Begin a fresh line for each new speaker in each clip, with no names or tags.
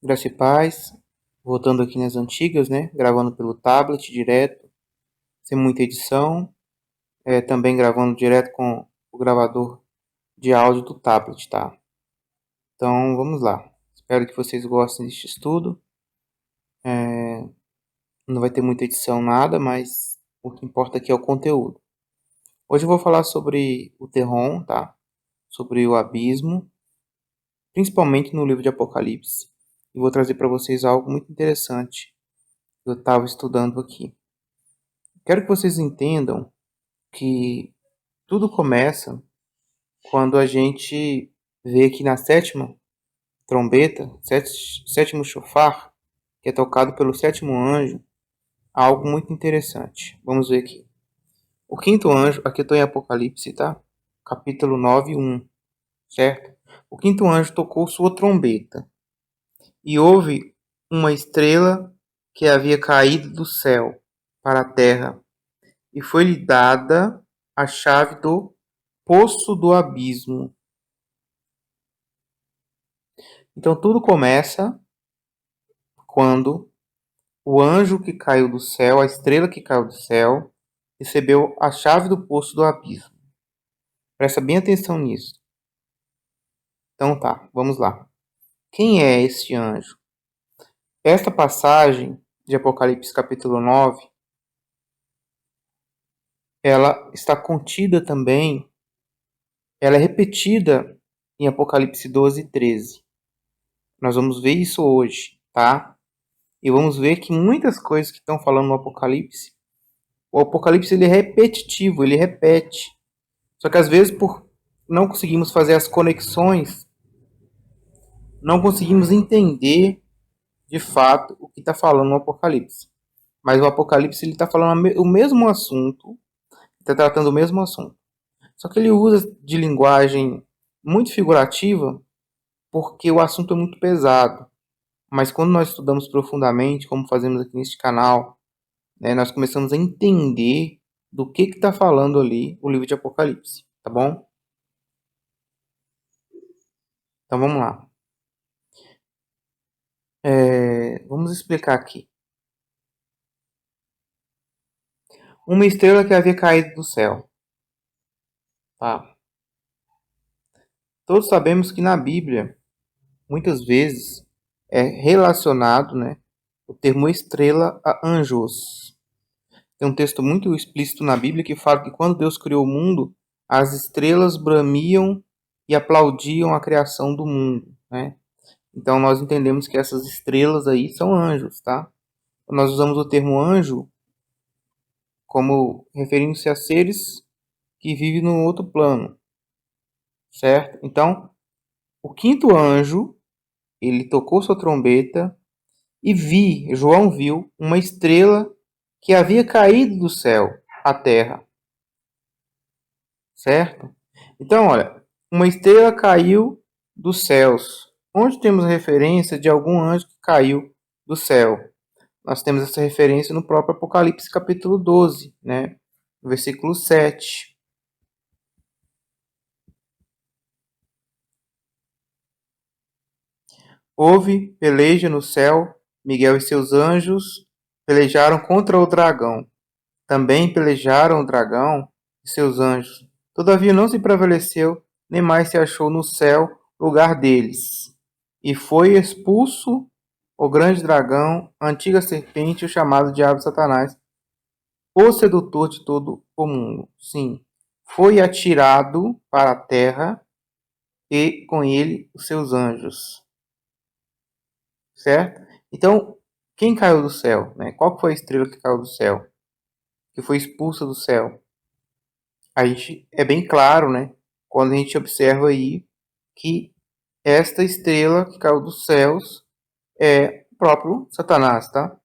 Graça e paz. Voltando aqui nas antigas, né? Gravando pelo tablet direto, sem muita edição. Também gravando direto com o gravador de áudio do tablet, tá? Então, vamos lá. Espero que vocês gostem deste estudo. Não vai ter muita edição, nada, mas o que importa aqui é o conteúdo. Hoje eu vou falar sobre o Terron, tá? Sobre o abismo, principalmente no livro de Apocalipse. E vou trazer para vocês algo muito interessante que eu estava estudando aqui. Quero que vocês entendam que tudo começa quando a gente vê que na sétima trombeta, sétimo chofar, que é tocado pelo sétimo anjo, há algo muito interessante. Vamos ver aqui. O quinto anjo, aqui eu estou em Apocalipse, tá? Capítulo 9, 1, certo? O quinto anjo tocou sua trombeta e houve uma estrela que havia caído do céu para a terra e foi-lhe dada a chave do poço do abismo. Então tudo começa quando o anjo que caiu do céu, a estrela que caiu do céu, recebeu a chave do poço do abismo. Presta bem atenção nisso. Então tá, vamos lá. Quem é esse anjo? Esta passagem de Apocalipse capítulo 9, ela está contida também, ela é repetida em Apocalipse 12 e 13. Nós vamos ver isso hoje, tá? E vamos ver que muitas coisas que estão falando no Apocalipse, o Apocalipse ele é repetitivo, ele repete. Só que às vezes por não conseguimos fazer as conexões, não conseguimos entender de fato o que está falando no Apocalipse. Mas o Apocalipse ele está falando o mesmo assunto, está tratando o mesmo assunto. Só que ele usa de linguagem muito figurativa porque o assunto é muito pesado. Mas quando nós estudamos profundamente, como fazemos aqui neste canal, né, nós começamos a entender do que está falando ali o livro de Apocalipse, tá bom? Então vamos lá. Vamos explicar aqui. Uma estrela que havia caído do céu. Tá? Todos sabemos que na Bíblia, muitas vezes, é relacionado, né, o termo estrela a anjos. Tem um texto muito explícito na Bíblia que fala que quando Deus criou o mundo, as estrelas bramiam e aplaudiam a criação do mundo, né? Então nós entendemos que essas estrelas aí são anjos, tá? Nós usamos o termo anjo como referindo-se a seres que vivem no outro plano, certo? Então, o quinto anjo, ele tocou sua trombeta e João viu uma estrela que havia caído do céu à terra, certo? Então, olha, uma estrela caiu dos céus. Onde temos referência de algum anjo que caiu do céu? Nós temos essa referência no próprio Apocalipse capítulo 12, né? Versículo 7. Houve peleja no céu, Miguel e seus anjos pelejaram contra o dragão. Também pelejaram o dragão e seus anjos. Todavia não se prevaleceu, nem mais se achou no céu lugar deles. E foi expulso o grande dragão, a antiga serpente, o chamado diabo Satanás, o sedutor de todo o mundo. Sim, foi atirado para a terra e com ele os seus anjos. Certo? Então, quem caiu do céu? Né? Qual foi a estrela que caiu do céu? Que foi expulsa do céu? A gente é bem claro, né? Quando a gente observa aí que esta estrela que caiu dos céus é o próprio Satanás, tá?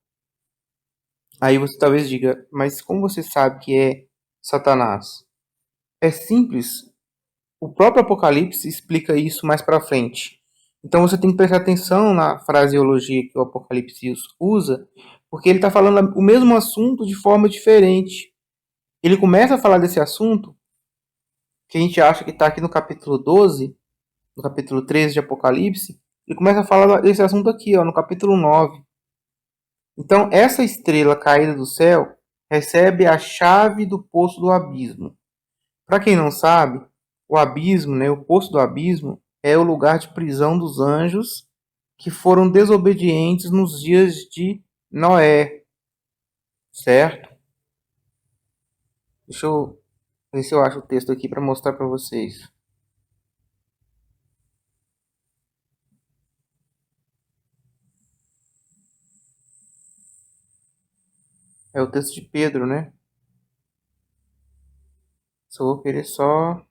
Aí você talvez diga, mas como você sabe que é Satanás? É simples. O próprio Apocalipse explica isso mais para frente. Então você tem que prestar atenção na fraseologia que o Apocalipse usa, porque ele está falando o mesmo assunto de forma diferente. Ele começa a falar desse assunto que a gente acha que está aqui no capítulo 12, no capítulo 13 de Apocalipse, Ele começa a falar desse assunto aqui, ó, no capítulo 9. Então, essa estrela caída do céu recebe a chave do poço do abismo. Para quem não sabe, o abismo, né, o poço do abismo, é o lugar de prisão dos anjos que foram desobedientes nos dias de Noé, certo? Deixa eu ver se eu acho o texto aqui para mostrar para vocês. É o texto de Pedro, né? Só vou querer só.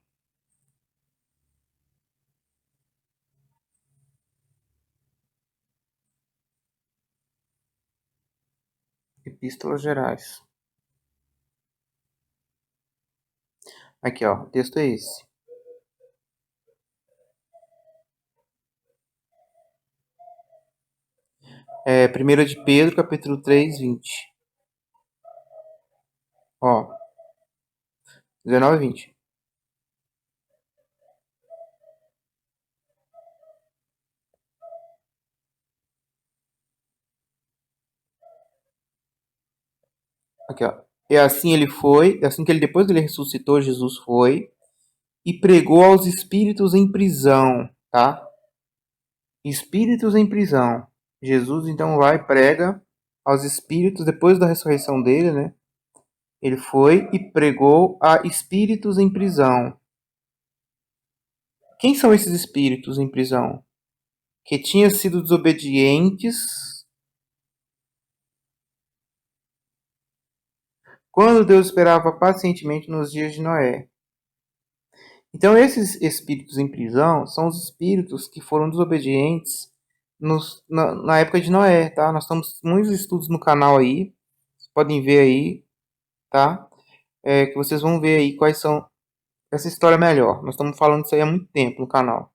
Epístolas Gerais. Aqui, ó. O texto é esse. É 1 de Pedro, capítulo 3, 20. Ó, 19 e 20. Aqui, ó. E assim ele foi, assim que ele depois que ele ressuscitou, Jesus foi e pregou aos espíritos em prisão, tá? Espíritos em prisão. Jesus então vai e prega aos espíritos depois da ressurreição dele, né? Ele foi e pregou a espíritos em prisão. Quem são esses espíritos em prisão? Que tinham sido desobedientes quando Deus esperava pacientemente nos dias de Noé. Então, esses espíritos em prisão são os espíritos que foram desobedientes na época de Noé, tá? Nós temos muitos estudos no canal aí, vocês podem ver aí, tá? Que vocês vão ver aí quais são essa história melhor. Nós estamos falando disso aí há muito tempo no canal.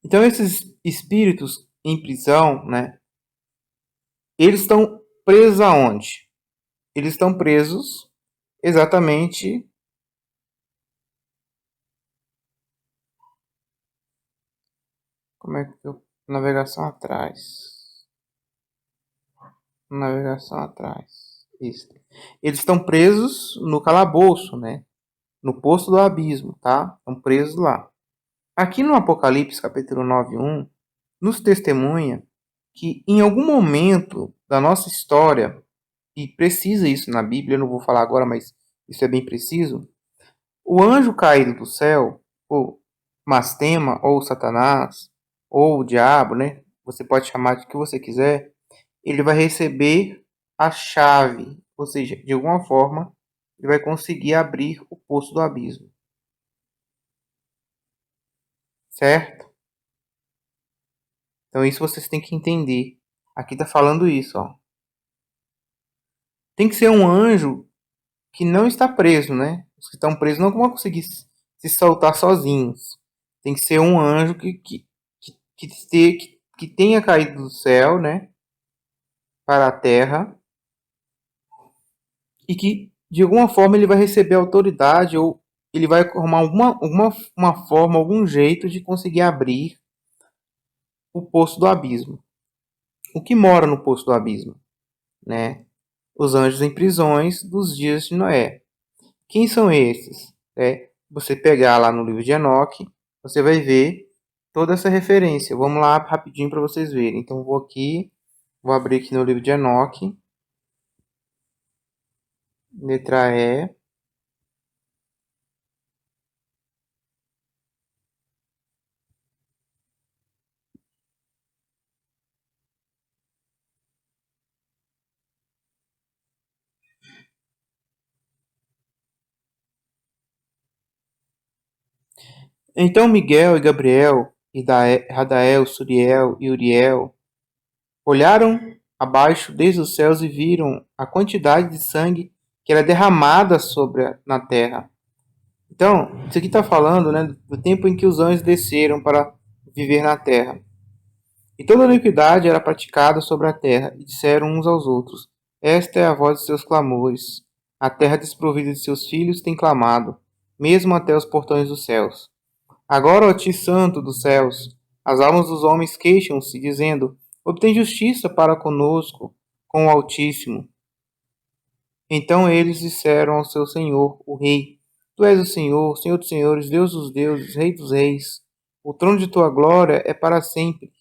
Então, esses espíritos em prisão, né? Eles estão presos aonde? Eles estão presos exatamente. Como é que eu. Navegação atrás. Navegação atrás. Isso. Eles estão presos no calabouço, né? No poço do abismo, tá? Estão presos lá. Aqui no Apocalipse, capítulo 9:1, nos testemunha que em algum momento da nossa história, e precisa isso na Bíblia, eu não vou falar agora, mas isso é bem preciso, o anjo caído do céu, ou Mastema, ou Satanás, ou o diabo, né? Você pode chamar de que você quiser, ele vai receber a chave, ou seja, de alguma forma, ele vai conseguir abrir o poço do abismo, certo? Então isso vocês têm que entender. Aqui está falando isso, ó. Tem que ser um anjo que não está preso, né? Os que estão presos não vão conseguir se soltar sozinhos. Tem que ser um anjo que tenha caído do céu, né? Para a terra e que de alguma forma ele vai receber autoridade ou ele vai arrumar uma forma, algum jeito de conseguir abrir o poço do abismo. O que mora no poço do abismo, né? Os anjos em prisões dos dias de Noé. Quem são esses? Você pegar lá no livro de Enoque, você vai ver toda essa referência. Vamos lá rapidinho para vocês verem. Então vou aqui, vou abrir aqui no livro de Enoque, letra E. Então Miguel e Gabriel, e Radael, Suriel e Uriel olharam abaixo desde os céus e viram a quantidade de sangue que era derramada na terra. Então, isso aqui está falando, né, do tempo em que os anjos desceram para viver na terra. E toda a iniquidade era praticada sobre a terra, e disseram uns aos outros: Esta é a voz de seus clamores. A terra desprovida de seus filhos tem clamado, mesmo até os portões dos céus. Agora, ó ti santo dos céus, As almas dos homens queixam-se, dizendo: obtém justiça para conosco, com o Altíssimo. Então eles disseram ao seu senhor, o rei: Tu és o Senhor, Senhor dos senhores, Deus dos deuses, Rei dos reis. O trono de tua glória é para sempre,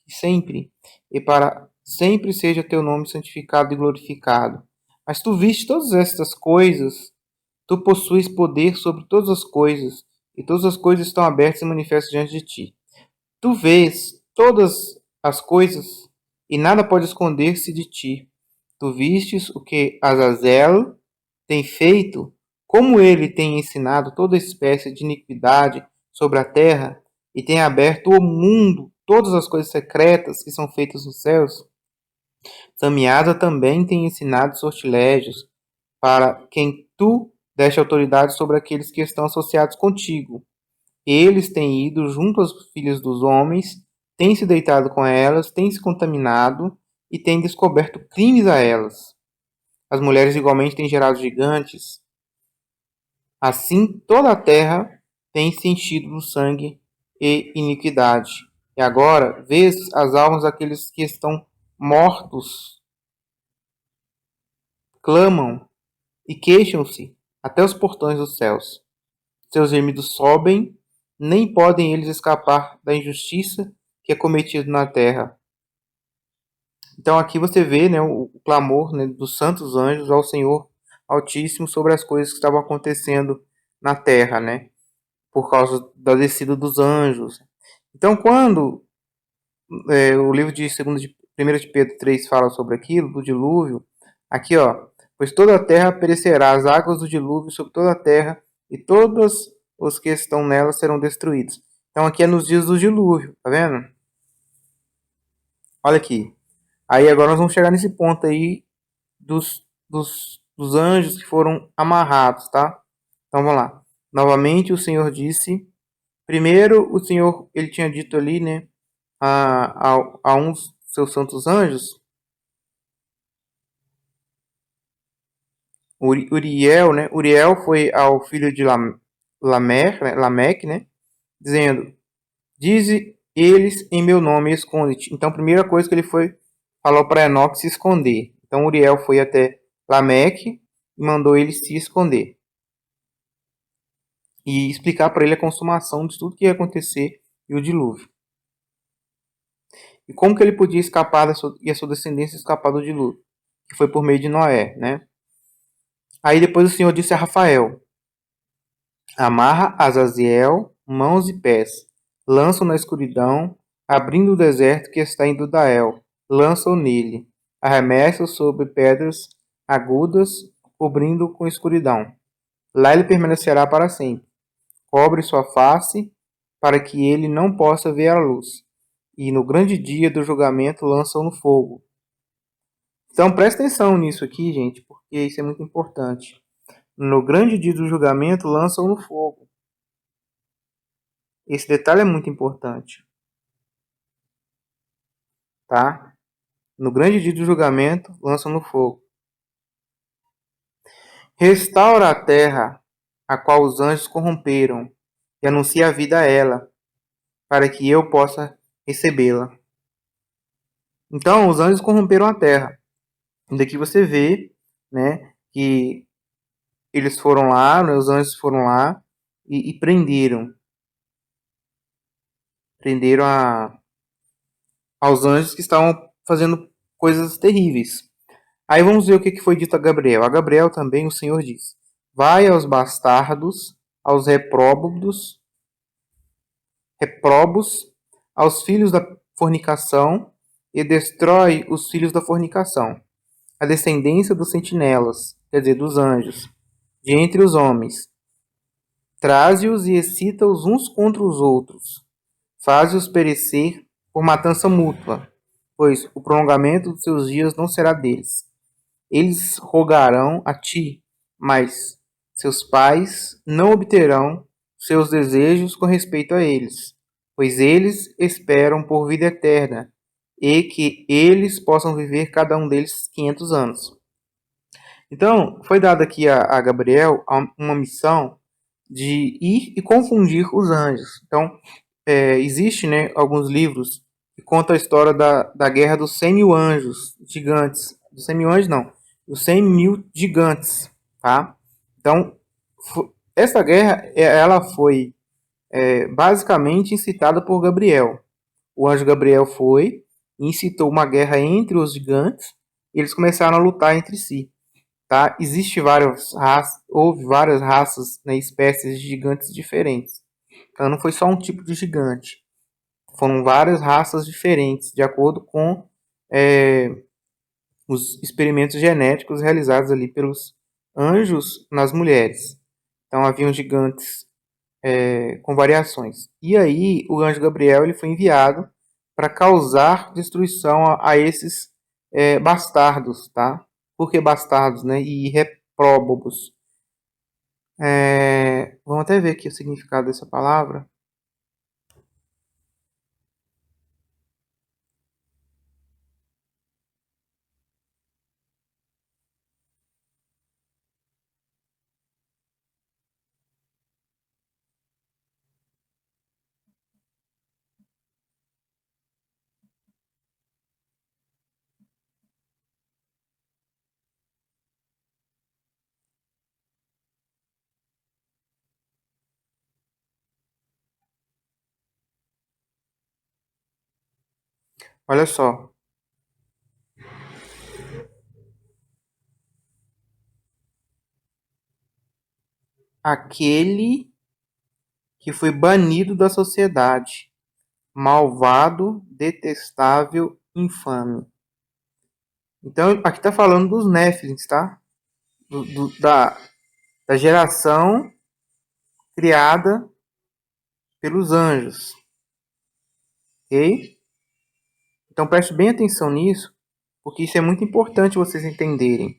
e para sempre seja teu nome santificado e glorificado. Mas tu viste todas estas coisas, tu possuis poder sobre todas as coisas, e todas as coisas estão abertas e manifestas diante de ti. Tu vês todas as coisas, e nada pode esconder-se de ti. Tu vistes o que Azazel tem feito, como ele tem ensinado toda espécie de iniquidade sobre a terra, e tem aberto o mundo, todas as coisas secretas que são feitas nos céus. Samiada também tem ensinado sortilégios, para quem tu deste autoridade sobre aqueles que estão associados contigo. Eles têm ido junto às filhas dos homens, têm se deitado com elas, têm se contaminado e têm descoberto crimes a elas. As mulheres igualmente têm gerado gigantes. Assim, toda a terra tem se enchido do sangue e iniquidade. E agora, vês as almas daqueles que estão mortos, clamam e queixam-se até os portões dos céus. Seus gemidos sobem, nem podem eles escapar da injustiça que é cometida na terra. Então aqui você vê, né, o clamor, né, dos santos anjos ao Senhor Altíssimo sobre as coisas que estavam acontecendo na terra, né, por causa da descida dos anjos. Então quando o livro de 1 de Pedro 3 fala sobre aquilo, do dilúvio, aqui ó, pois toda a terra perecerá, as águas do dilúvio sobre toda a terra, e todos os que estão nela serão destruídos. Então aqui é nos dias do dilúvio, tá vendo? Olha aqui. Aí agora nós vamos chegar nesse ponto aí dos anjos que foram amarrados, tá? Então vamos lá. Novamente o Senhor disse, primeiro o Senhor, ele tinha dito ali, né, a uns seus santos anjos, Uriel, né? Uriel foi ao filho de Lameque, né? Dizendo, dize eles em meu nome, esconde-te. Então, a primeira coisa que ele falou para Enoque se esconder. Então, Uriel foi até Lameque e mandou ele se esconder. E explicar para ele a consumação de tudo que ia acontecer e o dilúvio. E como que ele podia escapar e a sua descendência escapar do dilúvio? Que foi por meio de Noé, né? Aí depois o Senhor disse a Rafael, amarra Azaziel, mãos e pés, lança-o na escuridão, abrindo o deserto que está em Dudael, lança-o nele, arremessa-o sobre pedras agudas, cobrindo-o com escuridão. Lá ele permanecerá para sempre. Cobre sua face, para que ele não possa ver a luz. E no grande dia do julgamento lança-o no fogo. Então presta atenção nisso aqui, gente, porque isso é muito importante. No grande dia do julgamento lança-o no fogo. Esse detalhe é muito importante. Tá? No grande dia do julgamento lança-o no fogo. Restaura a terra, a qual os anjos corromperam, e anuncia a vida a ela, para que eu possa recebê-la. Então, os anjos corromperam a terra. E daqui você vê, né, que eles foram lá, né, os anjos foram lá e prenderam. Prenderam aos anjos que estavam fazendo coisas terríveis. Aí vamos ver o que foi dito a Gabriel. A Gabriel também o Senhor diz: vai aos bastardos, aos reprobos, aos filhos da fornicação, e destrói os filhos da fornicação, a descendência dos sentinelas, quer dizer, dos anjos, de entre os homens. Traze-os e excita-os uns contra os outros. Faze-os perecer por matança mútua, pois o prolongamento dos seus dias não será deles. Eles rogarão a ti, mas seus pais não obterão seus desejos com respeito a eles, pois eles esperam por vida eterna, e que eles possam viver cada um deles 500 anos. Então, foi dada aqui a Gabriel uma missão de ir e confundir os anjos. Então, existe, né, alguns livros que contam a história da guerra dos 100 mil anjos gigantes. Dos 100 mil anjos, não. Dos 100 mil gigantes, tá? Então, essa guerra, ela foi basicamente incitada por Gabriel. O anjo Gabriel foi e incitou uma guerra entre os gigantes e eles começaram a lutar entre si. Tá? Houve várias raças, né, espécies de gigantes diferentes. Então não foi só um tipo de gigante. Foram várias raças diferentes, de acordo com é, os experimentos genéticos realizados ali pelos anjos nas mulheres. Então haviam gigantes com variações. E aí o anjo Gabriel ele foi enviado para causar destruição a esses bastardos, tá? Por que bastardos, né? E repróbobos. Vamos até ver aqui o significado dessa palavra. Olha só. Aquele que foi banido da sociedade, malvado, detestável, infame. Então, aqui está falando dos Néfilins, tá? Da geração criada pelos anjos, ok? Então, preste bem atenção nisso, porque isso é muito importante vocês entenderem.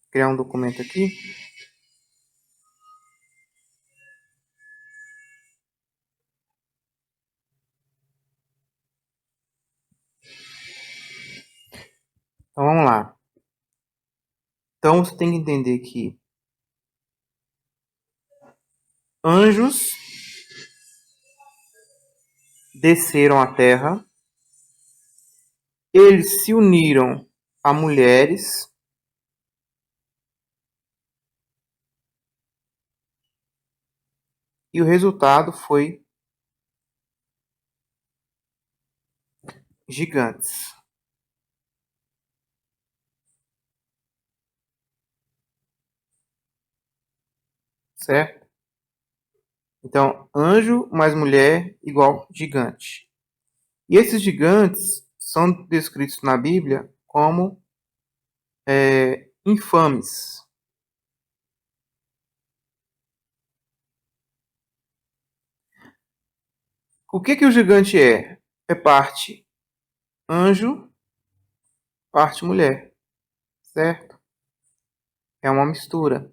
Vou criar um documento aqui. Então, vamos lá. Então, você tem que entender que anjos desceram à terra, eles se uniram a mulheres e o resultado foi gigantes, certo? Então, anjo mais mulher igual gigante. E esses gigantes são descritos na Bíblia como infames. O que o gigante é? É parte anjo, parte mulher, certo? É uma mistura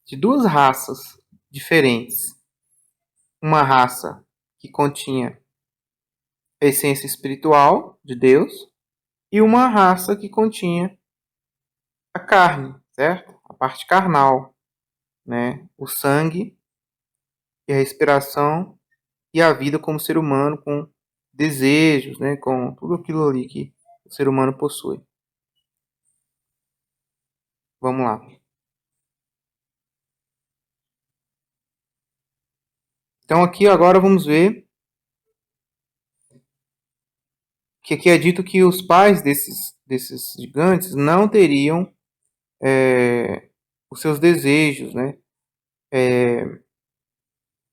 de duas raças diferentes. Uma raça que continha a essência espiritual de Deus e uma raça que continha a carne, certo? A parte carnal, né? O sangue e a respiração e a vida como ser humano com desejos, né? Com tudo aquilo ali que o ser humano possui. Vamos lá. Então aqui agora vamos ver que aqui é dito que os pais desses gigantes não teriam os seus desejos, né?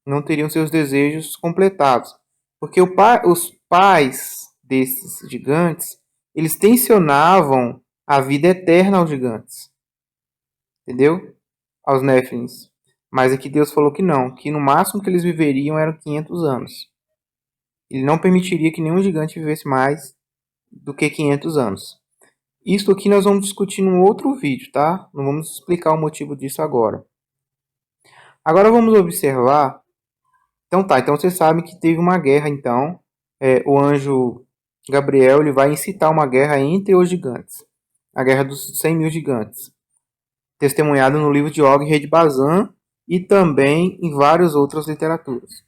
Não teriam seus desejos completados. Porque os pais desses gigantes, eles tensionavam a vida eterna aos gigantes. Entendeu? Aos Néfilins. Mas aqui Deus falou que não, que no máximo que eles viveriam eram 500 anos. Ele não permitiria que nenhum gigante vivesse mais do que 500 anos. Isso aqui nós vamos discutir num outro vídeo, tá? Não vamos explicar o motivo disso agora. Agora vamos observar. Então tá, então você sabe que teve uma guerra, então. O anjo Gabriel ele vai incitar uma guerra entre os gigantes. A guerra dos 100 mil gigantes. testemunhado no livro de Og, rei de Bazã, e também em várias outras literaturas.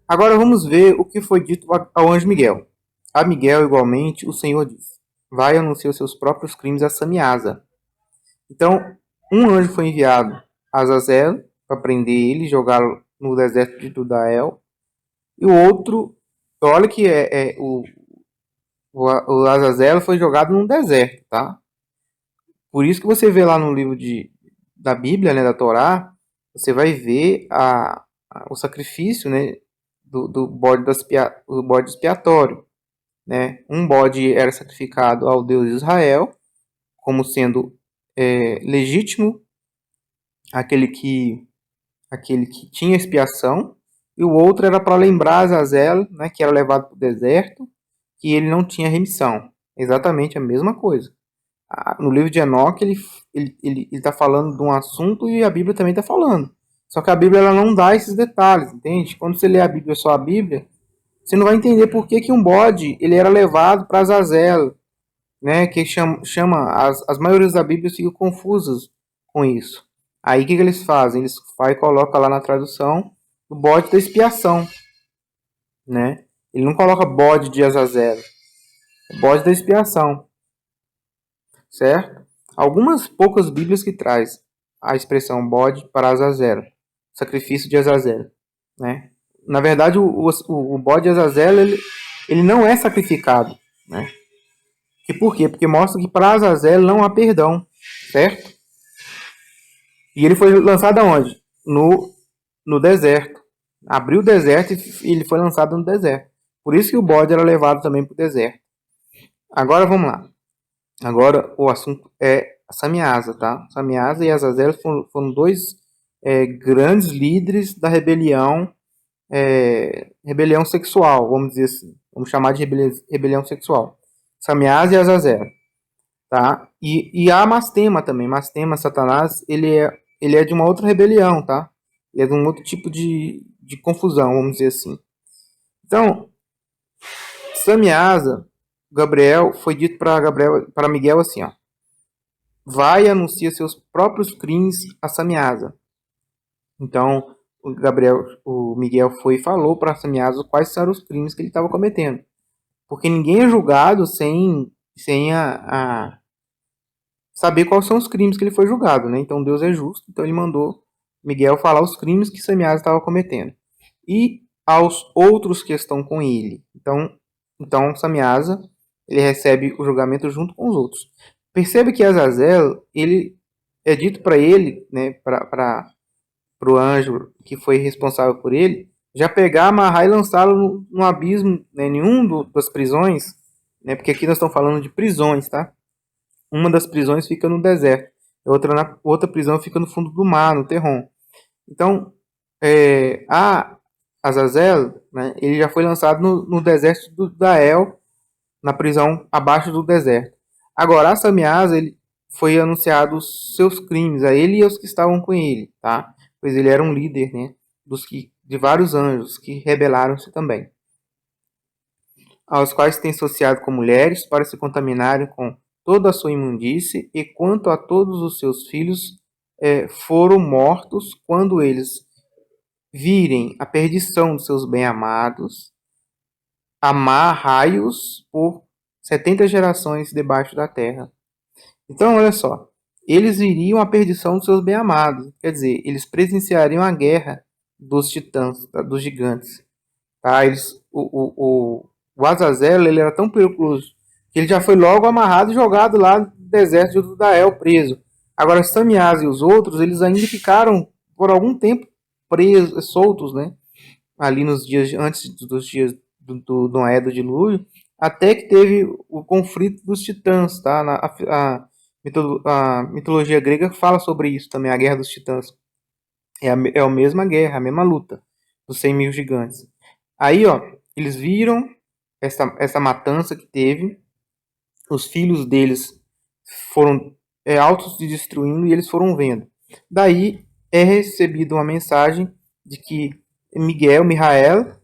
Agora vamos ver o que foi dito ao anjo Miguel. A Miguel, igualmente, o Senhor disse: vai anunciar os seus próprios crimes a Samiasa. Então, um anjo foi enviado a Azazel para prender ele e jogá-lo no deserto de Dudael. E o outro, olha que o Azazel foi jogado num deserto, tá? Por isso que você vê lá no livro da Bíblia, né, da Torá, você vai ver o sacrifício, né, do bode expiatório. Né? Um bode era sacrificado ao Deus de Israel, como sendo legítimo, aquele que tinha expiação, e o outro era para lembrar Azazel, né, que era levado para o deserto, que ele não tinha remissão. Exatamente a mesma coisa. No livro de Enoque, ele está falando de um assunto e a Bíblia também está falando. Só que a Bíblia ela não dá esses detalhes, entende? Quando você lê a Bíblia, só a Bíblia, você não vai entender por que um bode ele era levado para Azazel, né? Que chama as maiorias da Bíblia ficam confusas com isso. Aí o que eles fazem? Eles vai e coloca lá na tradução o bode da expiação, né? Ele não coloca bode de Azazel, é bode da expiação, certo? Algumas poucas Bíblias que traz a expressão bode para Azazel, sacrifício de Azazel, né? Na verdade, o bode de Azazel ele não é sacrificado, né? E por quê? Porque mostra que para Azazel não há perdão, certo? E ele foi lançado aonde? No deserto. Abriu o deserto e ele foi lançado no deserto. Por isso que o bode era levado também para o deserto. Agora vamos lá. Agora o assunto é Samiasa, tá? Samiasa e Azazel foram dois grandes líderes da rebelião, rebelião sexual, vamos dizer assim. Vamos chamar de rebelião sexual. Samiasa e Azazel. Tá? E há Mastema também. Mastema, Satanás, ele é de uma outra rebelião, tá? Ele é de um outro tipo de confusão, vamos dizer assim. Então, Samiasa, Gabriel, foi dito para Miguel assim, ó. Vai e anuncia seus próprios crimes a Samiasa. Então, o Miguel foi e falou para Samiasa quais eram os crimes que ele estava cometendo. Porque ninguém é julgado sem saber quais são os crimes que ele foi julgado, né? Então Deus é justo, então ele mandou Miguel falar os crimes que Samiasa estava cometendo. E aos outros que estão com ele. Então Samiasa, ele recebe o julgamento junto com os outros. Percebe que Azazel, ele é dito para ele, né, para o anjo que foi responsável por ele, já pegar, amarrar e lançá-lo no abismo, né, em das prisões, né, porque aqui nós estamos falando de prisões, tá? Uma das prisões fica no deserto, outra prisão fica no fundo do mar, no Terron. Então, a Azazel, né, ele já foi lançado no deserto do Dael, na prisão abaixo do deserto. Agora, a Samiasa, ele foi anunciado os seus crimes, a ele e aos que estavam com ele, tá? Pois ele era um líder, né, de vários anjos que rebelaram-se também, aos quais tem associado com mulheres para se contaminarem com toda a sua imundície, e quanto a todos os seus filhos foram mortos quando eles virem a perdição dos seus bem-amados, amarrai-os por 70 gerações debaixo da terra. Então, olha só, eles viriam a perdição dos seus bem-amados, quer dizer, eles presenciariam a guerra dos titãs, dos gigantes. Tá? O Azazel, ele era tão perigoso que ele já foi logo amarrado e jogado lá no deserto de Dudael, preso. Agora, Samiasa e os outros, eles ainda ficaram por algum tempo presos, soltos, né? Ali nos dias antes dos dias do Noé, do dilúvio, até que teve o conflito dos titãs, tá? A mitologia grega fala sobre isso também, a guerra dos titãs. É a mesma guerra, a mesma luta dos 100 mil gigantes. Aí, ó, eles viram essa matança que teve, os filhos deles foram autos se destruindo e eles foram vendo. Daí é recebida uma mensagem de que Mihael,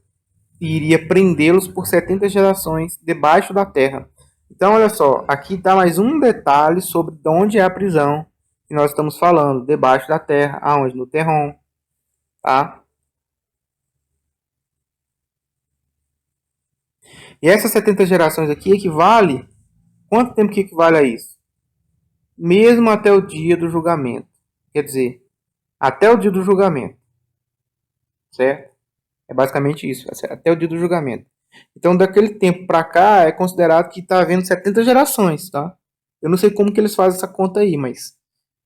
iria prendê-los por 70 gerações debaixo da terra. Então, olha só, aqui dá mais um detalhe sobre de onde é a prisão que nós estamos falando, debaixo da terra, aonde? No Terron, tá? E essas 70 gerações aqui equivale, quanto tempo que equivale a isso? Mesmo até o dia do julgamento. Quer dizer, até o dia do julgamento, certo? É basicamente isso, até o dia do julgamento. Então, daquele tempo para cá, é considerado que está havendo 70 gerações, tá? Eu não sei como que eles fazem essa conta aí, mas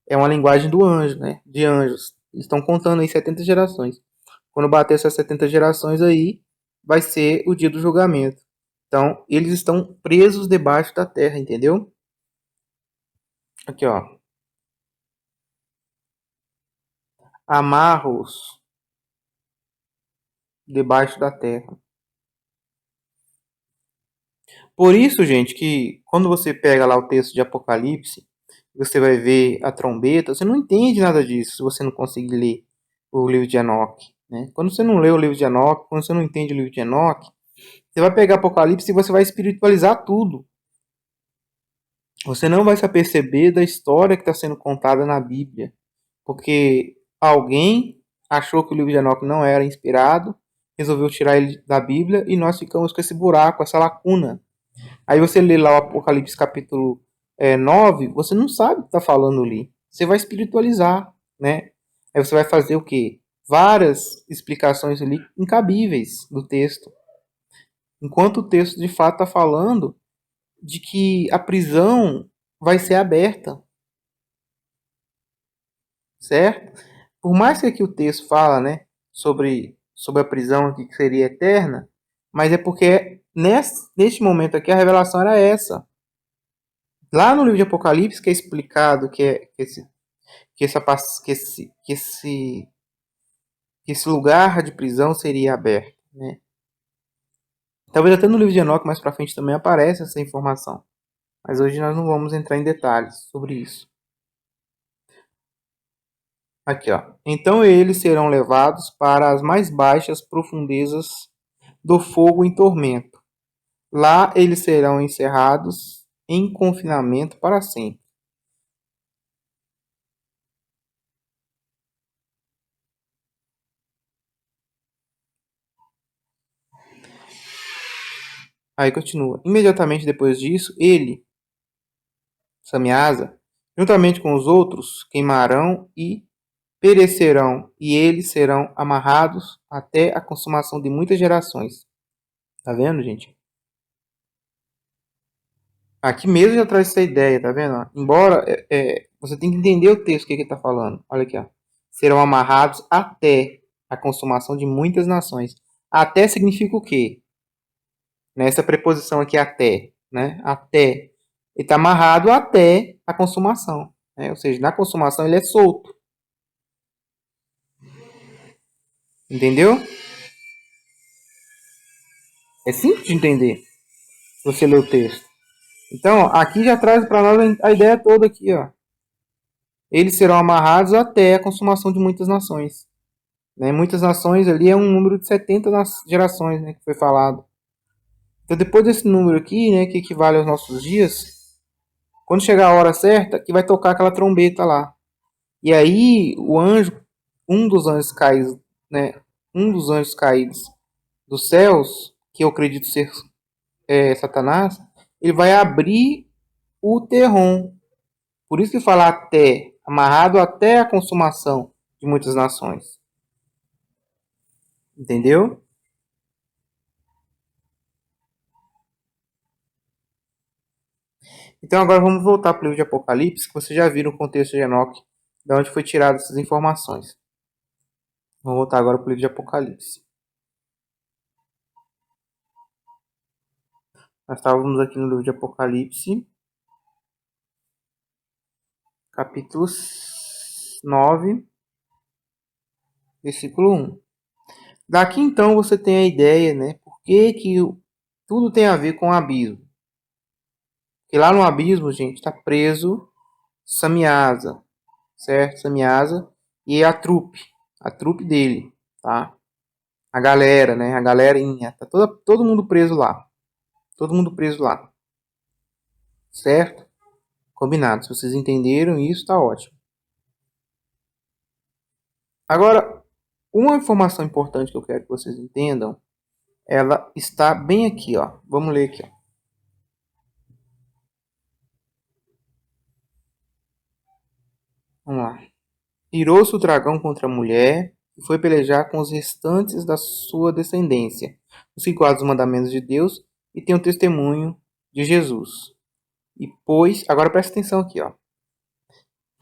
é uma linguagem do anjo, né? De anjos. Eles estão contando aí 70 gerações. Quando bater essas 70 gerações aí, vai ser o dia do julgamento. Então, eles estão presos debaixo da terra, entendeu? Aqui, ó. Amarros debaixo da terra. Por isso, gente, que quando você pega lá o texto de Apocalipse, você vai ver a trombeta, você não entende nada disso se você não conseguir ler o livro de Enoque. Né? Quando você não lê o livro de Enoque, quando você não entende o livro de Enoque, você vai pegar Apocalipse e você vai espiritualizar tudo. Você não vai se aperceber da história que está sendo contada na Bíblia, porque alguém achou que o livro de Enoque não era inspirado, resolveu tirar ele da Bíblia e nós ficamos com esse buraco, essa lacuna. Aí você lê lá o Apocalipse capítulo 9, você não sabe o que está falando ali. Você vai espiritualizar, né? Aí você vai fazer o quê? Várias explicações ali incabíveis do texto. Enquanto o texto de fato está falando de que a prisão vai ser aberta, certo? Por mais que aqui o texto fala, né, sobre a prisão aqui que seria eterna, mas é porque neste momento aqui a revelação era essa. Lá no livro de Apocalipse que é explicado que, essa, que esse lugar de prisão seria aberto, né? Talvez até no livro de Enoque mais para frente também apareça essa informação, mas hoje nós não vamos entrar em detalhes sobre isso. Aqui, ó. Então eles serão levados para as mais baixas profundezas do fogo em tormento. Lá eles serão encerrados em confinamento para sempre. Aí continua. Imediatamente depois disso, ele, Samiasa, juntamente com os outros, queimarão e perecerão, e eles serão amarrados até a consumação de muitas gerações. Tá vendo, gente? Aqui mesmo já traz essa ideia, tá vendo? Embora você tem que entender o texto que ele está falando. Olha aqui, ó. Serão amarrados até a consumação de muitas nações. Até significa o quê? Nessa preposição aqui até, né? Até. Ele está amarrado até a consumação. Né? Ou seja, na consumação ele é solto. Entendeu? É simples de entender se você ler o texto. Então, aqui já traz para nós a ideia toda aqui, ó. Eles serão amarrados até a consumação de muitas nações. Né? Muitas nações ali é um número de 70 gerações, né, que foi falado. Então, depois desse número aqui, né, que equivale aos nossos dias, quando chegar a hora certa, que vai tocar aquela trombeta lá. E aí, o anjo, um dos anjos caídos, né, um dos anjos caídos dos céus, que eu acredito ser Satanás, ele vai abrir o terrom. Por isso que fala até, amarrado até a consumação de muitas nações. Entendeu? Então agora vamos voltar para o livro de Apocalipse, que você já viu no contexto de Enoque, de onde foi tirada essas informações. Vamos voltar agora para o livro de Apocalipse. Nós estávamos aqui no livro de Apocalipse, capítulo 9, versículo 1. Daqui então você tem a ideia, né? Por que tudo tem a ver com o abismo. Porque lá no abismo, gente, está preso Samiasa, certo? Samiasa e a trupe dele, tá? A galera, né? A galerinha, tá todo mundo preso lá. Todo mundo preso lá. Certo? Combinado. Se vocês entenderam isso, tá ótimo. Agora, uma informação importante que eu quero que vocês entendam, ela está bem aqui, ó. Vamos ler aqui, ó. Vamos lá. Irou-se o dragão contra a mulher e foi pelejar com os restantes da sua descendência, os que guardam os mandamentos de Deus e têm o testemunho de Jesus. E pois, agora presta atenção aqui, ó.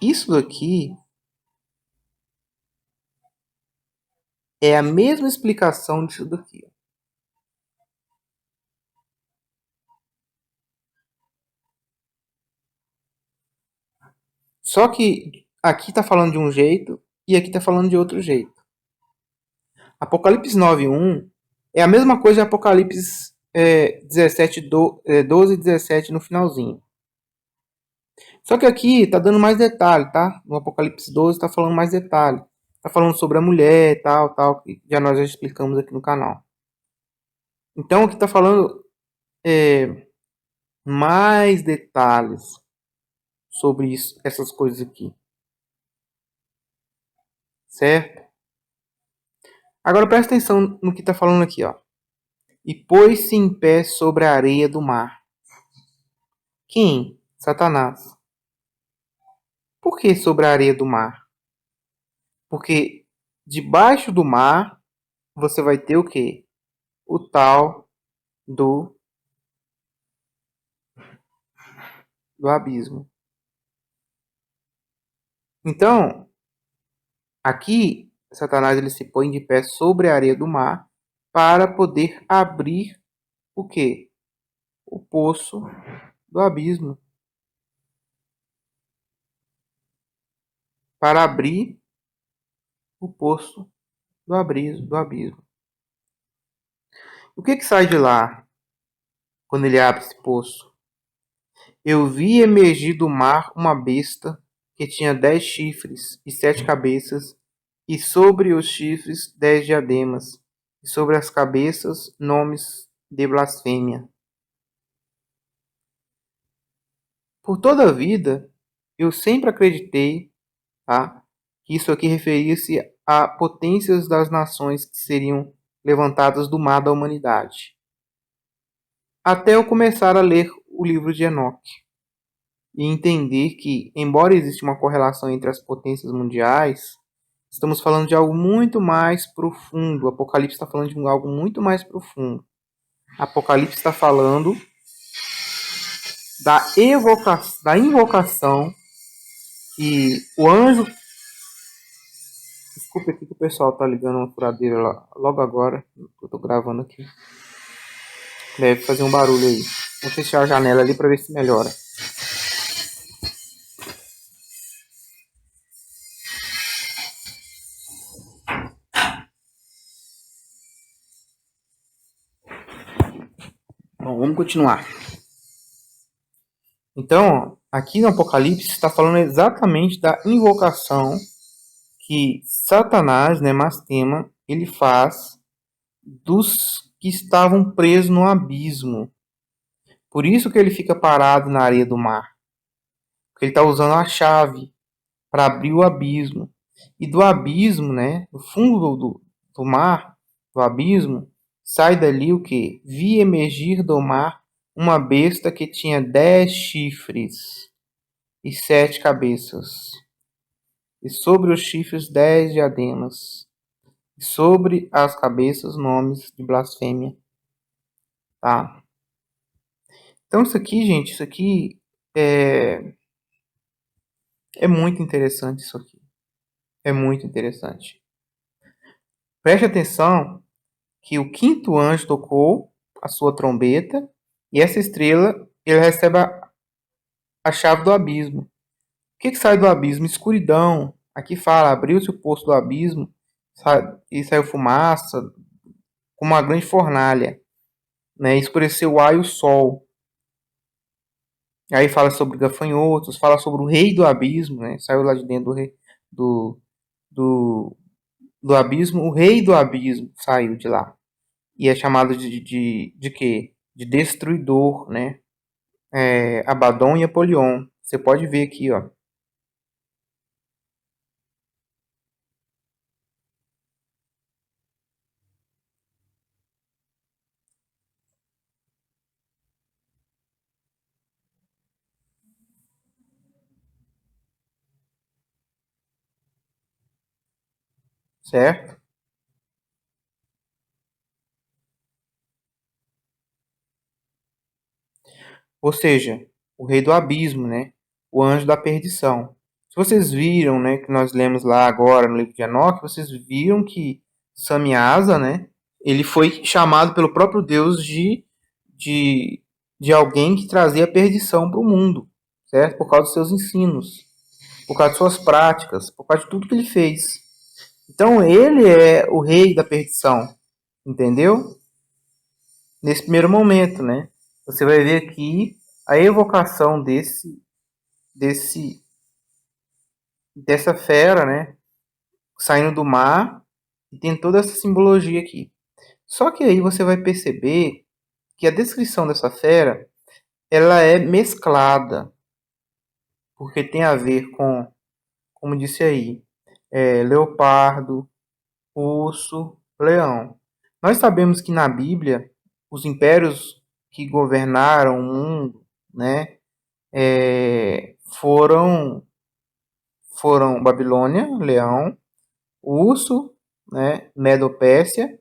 Isso daqui é a mesma explicação disso daqui, ó. Só que aqui está falando de um jeito e aqui está falando de outro jeito. Apocalipse 9:1 é a mesma coisa de Apocalipse 12 e 17 no finalzinho. Só que aqui está dando mais detalhe, tá? No Apocalipse 12 está falando mais detalhe. Está falando sobre a mulher, tal, que nós já explicamos aqui no canal. Então aqui está falando mais detalhes sobre isso, essas coisas aqui. Certo? Agora presta atenção no que está falando aqui, ó. E pôs-se em pé sobre a areia do mar. Quem? Satanás. Por que sobre a areia do mar? Porque debaixo do mar você vai ter o quê? O tal do abismo. Então, aqui Satanás ele se põe de pé sobre a areia do mar para poder abrir o quê? O poço do abismo. Para abrir o poço do abismo. O que sai de lá quando ele abre esse poço? Eu vi emergir do mar uma besta que tinha 10 chifres e 7 cabeças, e sobre os chifres 10 diademas, e sobre as cabeças nomes de blasfêmia. Por toda a vida, eu sempre acreditei, tá, que isso aqui referia-se a potências das nações que seriam levantadas do mar da humanidade. Até eu começar a ler o livro de Enoque e entender que, embora exista uma correlação entre as potências mundiais, estamos falando de algo muito mais profundo. O Apocalipse está falando de algo muito mais profundo. Apocalipse está falando da invocação que o anjo. Desculpe aqui que o pessoal está ligando uma furadeira logo agora. Eu estou gravando aqui. Deve fazer um barulho aí. Vou fechar a janela ali para ver se melhora. Bom, vamos continuar. Então, aqui no Apocalipse está falando exatamente da invocação que Satanás, né, Mastema, ele faz dos que estavam presos no abismo. Por isso que ele fica parado na areia do mar. Porque ele está usando a chave para abrir o abismo. E do abismo, né, do fundo do mar, do abismo, sai dali o que? Vi emergir do mar uma besta que tinha 10 chifres e 7 cabeças. E sobre os chifres 10 diademas. E sobre as cabeças nomes de blasfêmia. Tá? Então isso aqui, gente, isso aqui é muito interessante isso aqui. É muito interessante. Preste atenção que o quinto anjo tocou a sua trombeta e essa estrela ele recebe a chave do abismo. O que sai do abismo? Escuridão. Aqui fala, abriu-se o poço do abismo e saiu fumaça como uma grande fornalha. Né? Escureceu o ar e o sol. Aí fala sobre gafanhotos, fala sobre o rei do abismo, né? Saiu lá de dentro do, do, do abismo. O rei do abismo saiu de lá. E é chamado de quê? De destruidor, né? Abaddon e Apolion. Você pode ver aqui, ó. Certo? Ou seja, o rei do abismo, né? O anjo da perdição. Se vocês viram, né, que nós lemos lá agora no livro de Enoque, vocês viram que Samiasa, né, ele foi chamado pelo próprio Deus de, de alguém que trazia perdição para o mundo, certo? Por causa dos seus ensinos, por causa de suas práticas, por causa de tudo que ele fez. Então ele é o rei da perdição, entendeu? Nesse primeiro momento, né? Você vai ver aqui a evocação desse dessa fera, né, saindo do mar, e tem toda essa simbologia aqui. Só que aí você vai perceber que a descrição dessa fera, ela é mesclada, porque tem a ver com, como disse aí, leopardo, urso, leão. Nós sabemos que na Bíblia, os impérios que governaram o mundo, né, foram Babilônia, leão, urso, né, Medo-Pérsia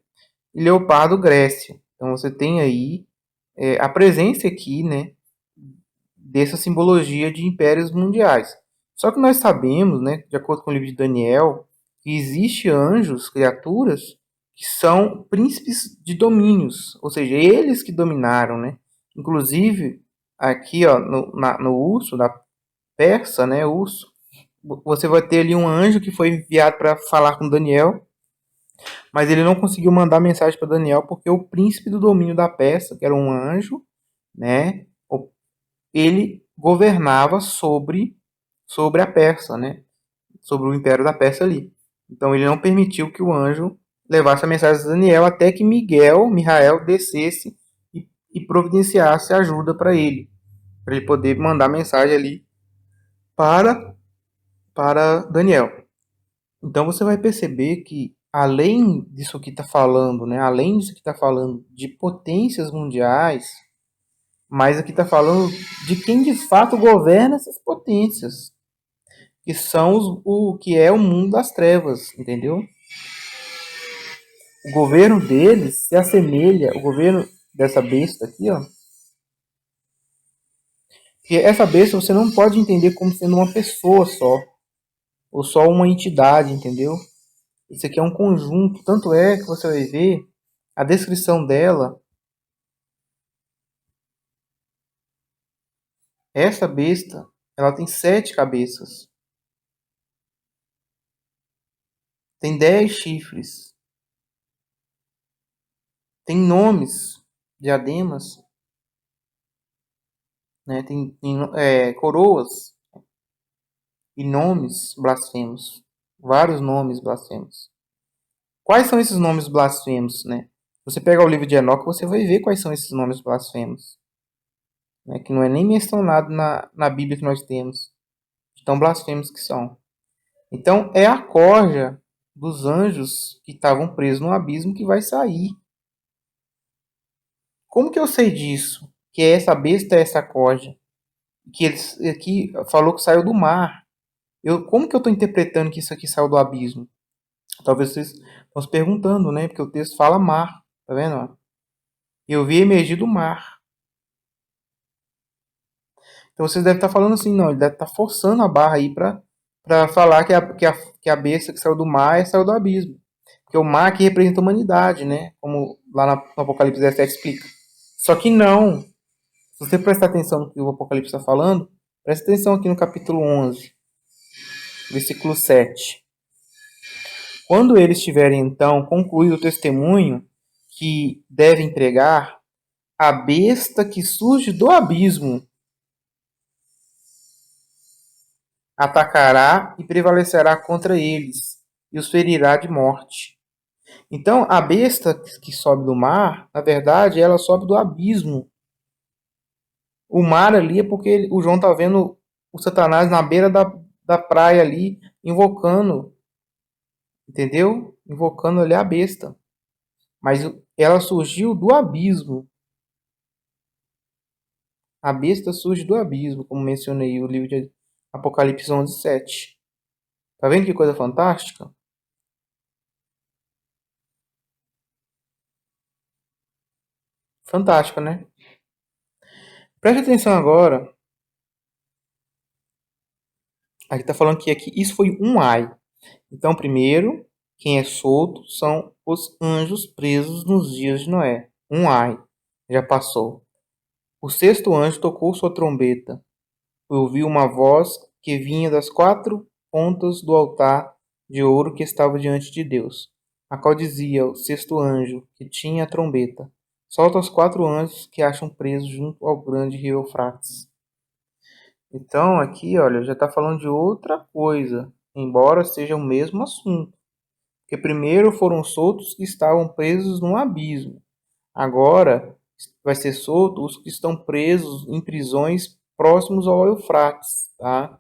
e leopardo, Grécia. Então você tem aí a presença aqui, né, dessa simbologia de impérios mundiais. Só que nós sabemos, né, de acordo com o livro de Daniel, que existe anjos, criaturas, que são príncipes de domínios, ou seja, eles que dominaram, né? Inclusive, aqui, ó, no urso, da persa, né, urso, você vai ter ali um anjo que foi enviado para falar com Daniel, mas ele não conseguiu mandar mensagem para Daniel porque o príncipe do domínio da Pérsia, que era um anjo, né, ele governava sobre a Pérsia, né, sobre o império da Pérsia ali. Então ele não permitiu que o anjo levasse a mensagem de Daniel até que Mihael descesse e providenciasse ajuda para ele poder mandar mensagem ali para para Daniel. Então você vai perceber que além disso que está falando, né, além disso que está falando de potências mundiais, mas aqui está falando de quem de fato governa essas potências, que são o que é o mundo das trevas, entendeu? O governo deles se assemelha, o governo dessa besta aqui, ó, que essa besta você não pode entender como sendo uma pessoa só, ou só uma entidade, entendeu? Isso aqui é um conjunto, tanto é que você vai ver a descrição dela. Essa besta, ela tem 7 cabeças, tem 10 chifres, tem nomes, diademas, né? Tem coroas e nomes blasfemos, vários nomes blasfemos. Quais são esses nomes blasfemos, né? Você pega o livro de Enoque, você vai ver quais são esses nomes blasfemos, né? Que não é nem mencionado na Bíblia que nós temos, de tão blasfemos que são. Então é a corja dos anjos que estavam presos no abismo que vai sair. Como que eu sei disso? Que essa besta é essa corja? Que eles aqui falou que saiu do mar. Como que eu estou interpretando que isso aqui saiu do abismo? Talvez vocês estão se perguntando, né? Porque o texto fala mar, tá vendo? Eu vi emergir do mar. Então vocês devem estar falando assim, não, ele deve estar forçando a barra aí para falar que a besta que saiu do mar saiu do abismo. Porque o mar aqui representa a humanidade, né? Como lá no Apocalipse 17 explica. Só que não. Se você prestar atenção no que o Apocalipse está falando, presta atenção aqui no capítulo 11, versículo 7. Quando eles tiverem, então, concluído o testemunho que devem pregar, a besta que surge do abismo atacará e prevalecerá contra eles e os ferirá de morte. Então, a besta que sobe do mar, na verdade, ela sobe do abismo. O mar ali é porque o João tá vendo o Satanás na beira da praia ali, invocando, entendeu? Invocando ali a besta. Mas ela surgiu do abismo. A besta surge do abismo, como mencionei no livro de Apocalipse 11:7. Tá vendo que coisa fantástica? Fantástica, né? Preste atenção agora. Aqui tá falando que aqui, isso foi um ai. Então, primeiro, quem é solto são os anjos presos nos dias de Noé. Um ai. Já passou. O sexto anjo tocou sua trombeta. Ouviu uma voz que vinha das quatro pontas do altar de ouro que estava diante de Deus, a qual dizia ao sexto anjo, que tinha a trombeta: Solta os quatro anjos que acham presos junto ao grande rio Eufrates. Então, aqui, olha, já está falando de outra coisa, embora seja o mesmo assunto. Porque primeiro foram soltos que estavam presos num abismo. Agora vai ser solto os que estão presos em prisões próximos ao Eufrates, tá?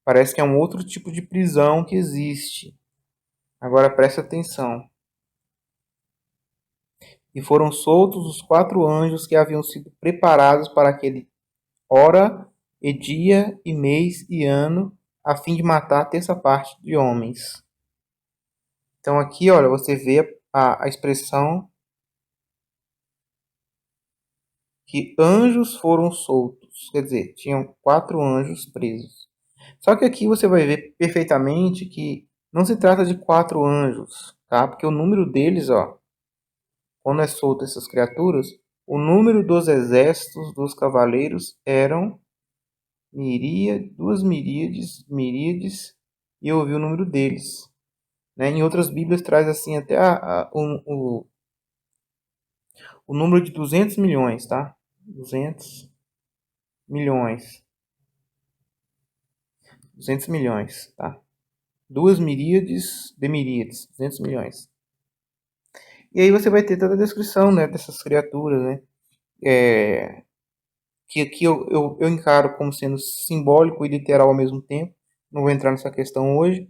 Parece que é um outro tipo de prisão que existe. Agora preste atenção. E foram soltos os quatro anjos que haviam sido preparados para aquele hora e dia e mês e ano, a fim de matar a terça parte de homens. Então aqui, olha, você vê a expressão que anjos foram soltos. Quer dizer, tinham quatro anjos presos. Só que aqui você vai ver perfeitamente que não se trata de quatro anjos, tá? Porque o número deles, ó, quando é solto essas criaturas, o número dos exércitos dos cavaleiros eram duas miríades, e eu ouvi o número deles. Né? Em outras Bíblias traz assim até o número de 200 milhões, tá? 200 milhões. 200 milhões, tá? Duas miríades de miríades, 200 milhões. E aí você vai ter toda a descrição, né, dessas criaturas, né? É, que aqui eu encaro como sendo simbólico e literal ao mesmo tempo. Não vou entrar nessa questão hoje,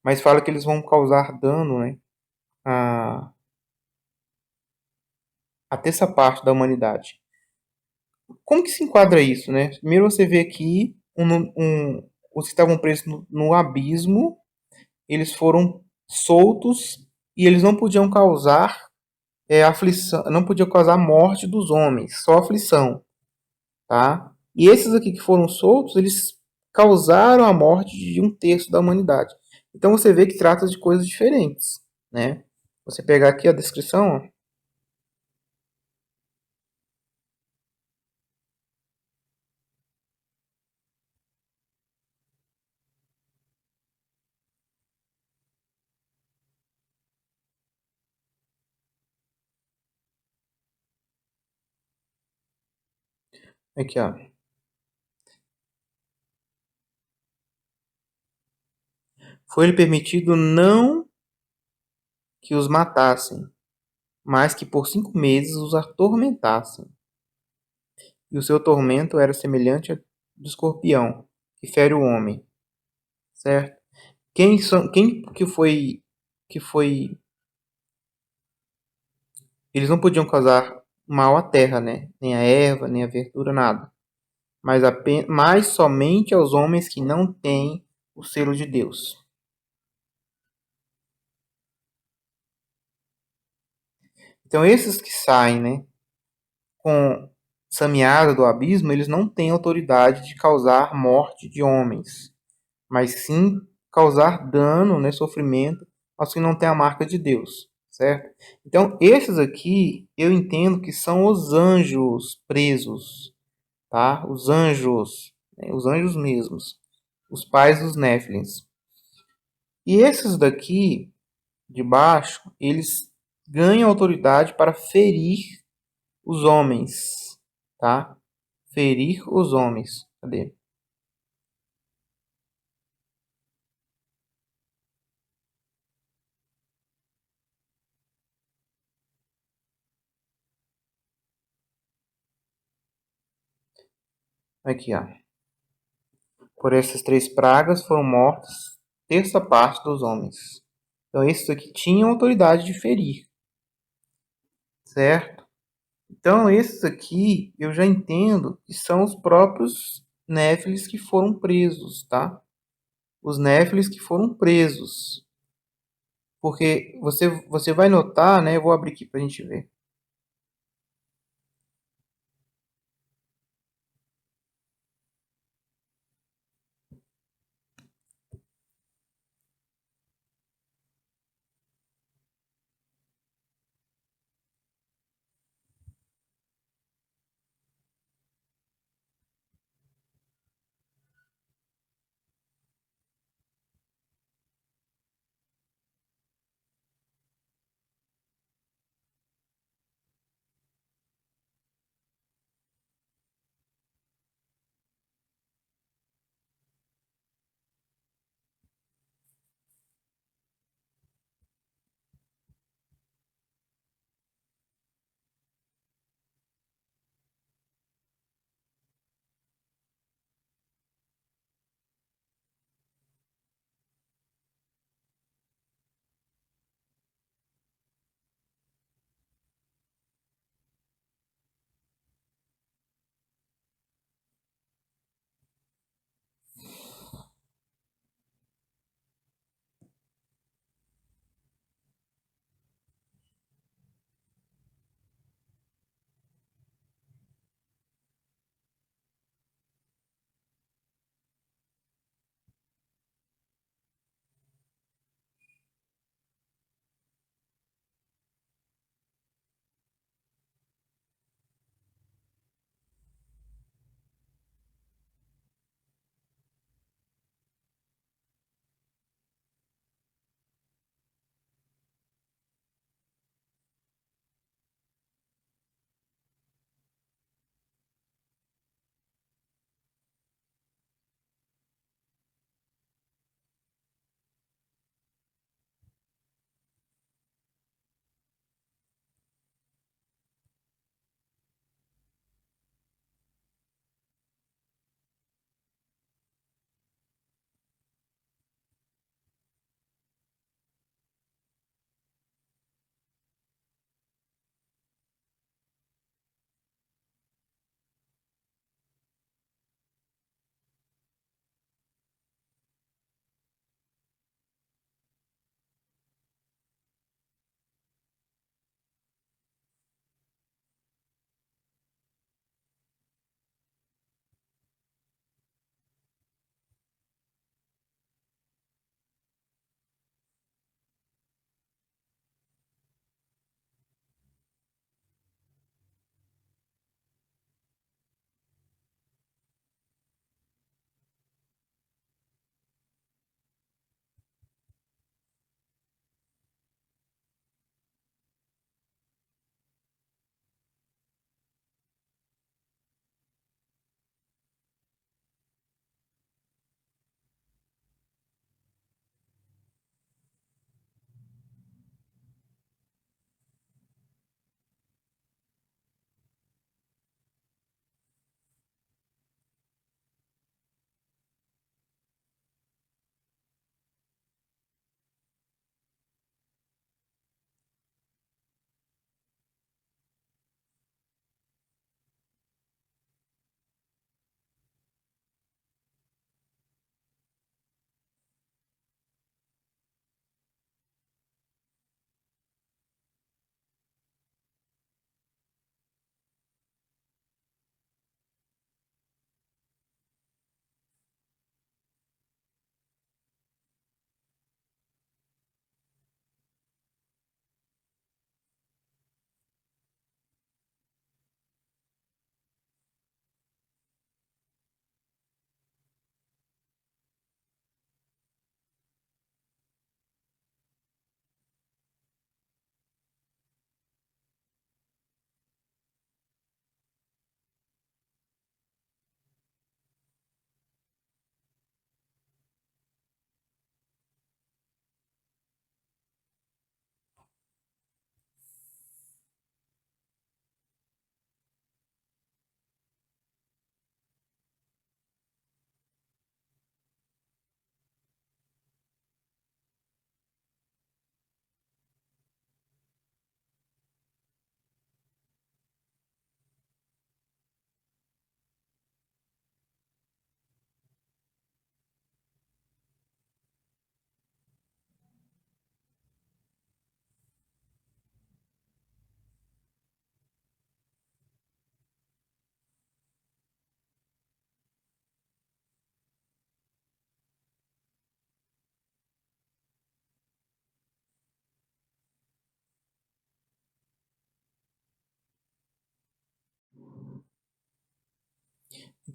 mas fala que eles vão causar dano, né, a, a terça parte da humanidade. Como que se enquadra isso, né? Primeiro você vê aqui os que estavam presos no abismo, eles foram soltos e eles não podiam causar aflição, não podiam causar morte dos homens, só aflição, tá? E esses aqui que foram soltos, eles causaram a morte de um terço da humanidade. Então você vê que trata de coisas diferentes, né? Você pegar aqui a descrição, ó, aqui, ó. Foi-lhe permitido não que os matassem, mas que por 5 meses os atormentassem. E o seu tormento era semelhante ao do escorpião, que fere o homem, certo? Quem que foi eles não podiam causar mal à terra, né? Nem a erva, nem a verdura, nada. Mas somente aos homens que não têm o selo de Deus. Então esses que saem, né, com essa meada do abismo, eles não têm autoridade de causar morte de homens, mas sim causar dano, né, sofrimento aos que não têm a marca de Deus, certo? Então esses aqui eu entendo que são os anjos presos, tá? Os anjos, né? Os anjos mesmos, os pais dos Néfilins. E esses daqui de baixo, eles ganham autoridade para ferir os homens, tá? Ferir os homens. Cadê? Aqui, ó. Por essas três pragas foram mortos terça parte dos homens. Então, esses aqui tinham autoridade de ferir, certo? Então, esses aqui eu já entendo que são os próprios Néfilis que foram presos, tá? Os Néfilis que foram presos. Porque você vai notar, né? Eu vou abrir aqui pra gente ver.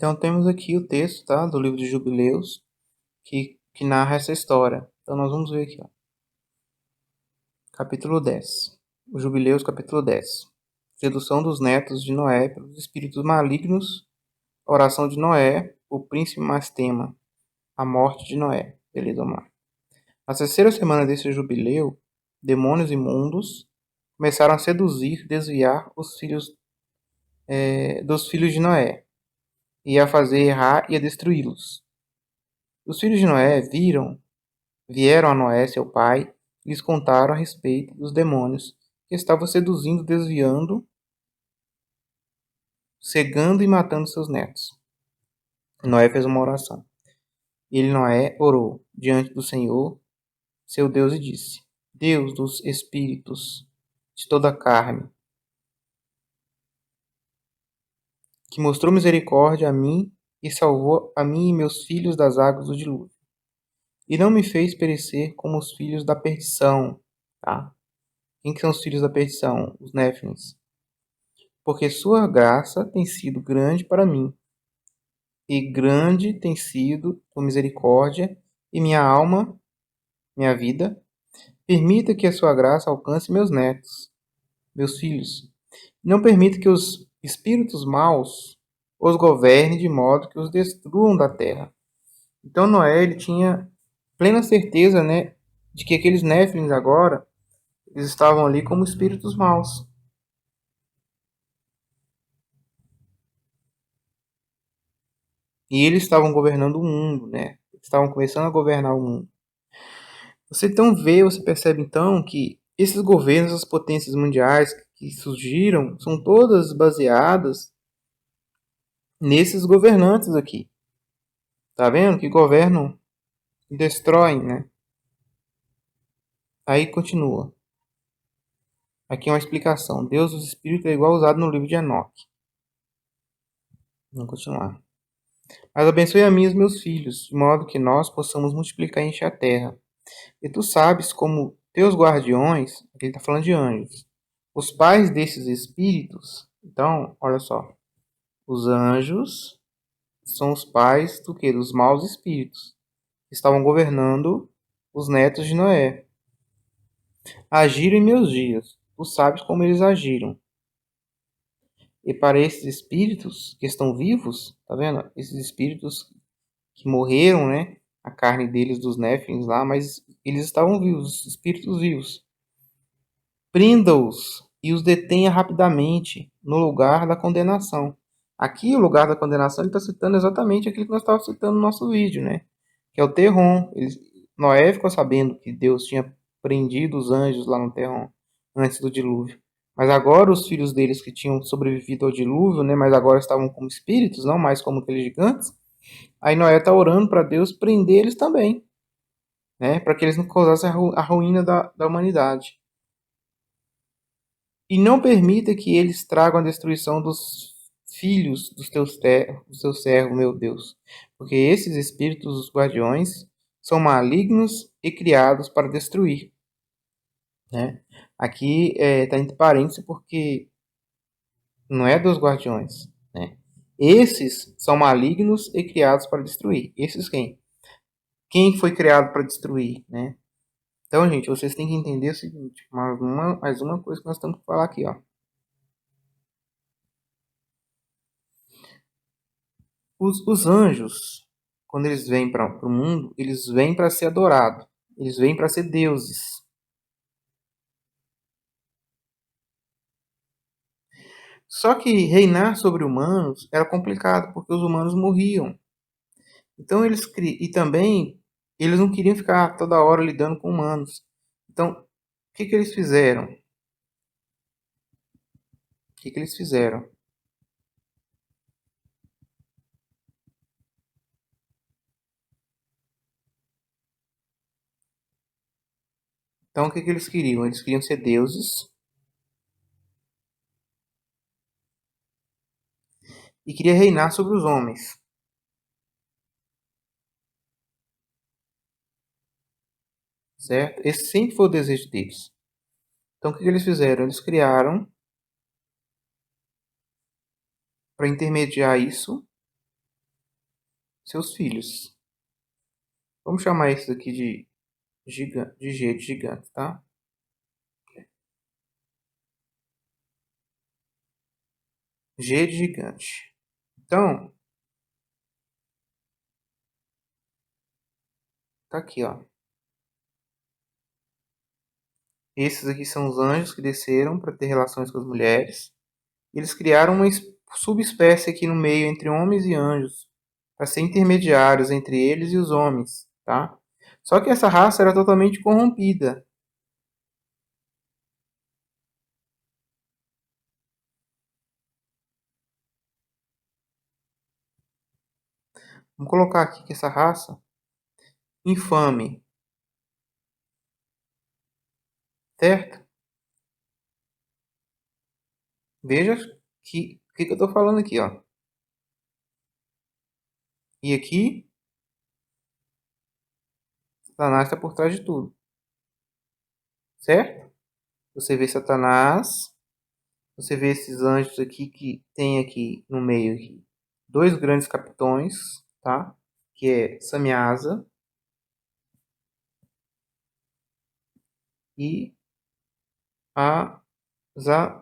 Então temos aqui o texto, tá, do livro de Jubileus, que narra essa história. Então nós vamos ver aqui, ó. Capítulo 10. O Jubileus, capítulo 10. Sedução dos netos de Noé pelos espíritos malignos, a oração de Noé, o príncipe Mastema, a morte de Noé. Beleza, vamos lá. Na terceira semana desse jubileu, demônios imundos começaram a seduzir, desviar os filhos dos filhos de Noé, e a fazer errar e a destruí-los. Os filhos de Noé vieram a Noé, seu pai, e lhes contaram a respeito dos demônios que estavam seduzindo, desviando, cegando e matando seus netos. Noé fez uma oração. Noé, orou diante do Senhor, seu Deus, e disse: Deus dos espíritos de toda a carne, que mostrou misericórdia a mim e salvou a mim e meus filhos das águas do dilúvio, e não me fez perecer como os filhos da perdição. Tá? Quem que são os filhos da perdição? Os Néfilins. Porque sua graça tem sido grande para mim, e grande tem sido a misericórdia, e minha alma, minha vida, permita que a sua graça alcance meus netos, meus filhos. Não permita que os espíritos maus os governe de modo que os destruam da terra. Então Noé ele tinha plena certeza, né, de que aqueles Néfilins agora eles estavam ali como espíritos maus. E eles estavam governando o mundo, né? Estavam começando a governar o mundo. Você então vê, você percebe então que esses governos, as potências mundiais que surgiram, são todas baseadas nesses governantes aqui. Tá vendo? Que governam e destroem, né? Aí continua. Aqui é uma explicação. Deus dos Espíritos é igual usado no livro de Enoque. Vamos continuar. Mas abençoe a mim e os meus filhos, de modo que nós possamos multiplicar e encher a terra. E tu sabes como teus guardiões, aqui ele está falando de anjos, os pais desses espíritos. Então, olha só. Os anjos são os pais do quê? Dos maus espíritos, que estavam governando os netos de Noé. Agiram em meus dias. Tu sabes como eles agiram. E para esses espíritos que estão vivos, tá vendo? Esses espíritos que morreram, né? A carne deles, dos Néfilins lá, mas eles estavam vivos, espíritos vivos. Prenda-os e os detenha rapidamente no lugar da condenação. Aqui, o lugar da condenação, ele está citando exatamente aquilo que nós estávamos citando no nosso vídeo, né? Que é o Terron. Noé ficou sabendo que Deus tinha prendido os anjos lá no Terron antes do dilúvio. Mas agora os filhos deles que tinham sobrevivido ao dilúvio, né, mas agora estavam como espíritos, não mais como aqueles gigantes. Aí Noé está orando para Deus prender eles também, né, para que eles não causassem a ruína da humanidade. E não permita que eles tragam a destruição dos filhos dos teus servos, meu Deus. Porque esses espíritos, os guardiões, são malignos e criados para destruir. Né? Aqui está entre parênteses porque não é dos guardiões. Né? Esses são malignos e criados para destruir. Esses quem? Quem foi criado para destruir? Né? Então, gente, vocês têm que entender o seguinte. Mais uma coisa que nós temos que falar aqui. Ó. Os anjos, quando eles vêm para o mundo, eles vêm para ser adorados. Eles vêm para ser deuses. Só que reinar sobre humanos era complicado, porque os humanos morriam. Então e também eles não queriam ficar toda hora lidando com humanos. Então, o que eles fizeram? O que eles fizeram? Então, o que eles queriam? Eles queriam ser deuses e queria reinar sobre os homens, certo? Esse sempre foi o desejo deles. Então, o que eles fizeram? Eles criaram, para intermediar isso, seus filhos. Vamos chamar isso aqui de gigante, de G de gigante, tá? G de gigante. Então, tá aqui, ó. Esses aqui são os anjos que desceram para ter relações com as mulheres. Eles criaram uma subespécie aqui no meio entre homens e anjos, para ser intermediários entre eles e os homens, tá? Só que essa raça era totalmente corrompida. Vamos colocar aqui que essa raça infame, certo? Veja que eu estou falando aqui, ó. E aqui, Satanás está por trás de tudo, certo? Você vê Satanás, você vê esses anjos aqui que tem aqui no meio aqui dois grandes capitões, tá? Que é Samiasa e Azazel,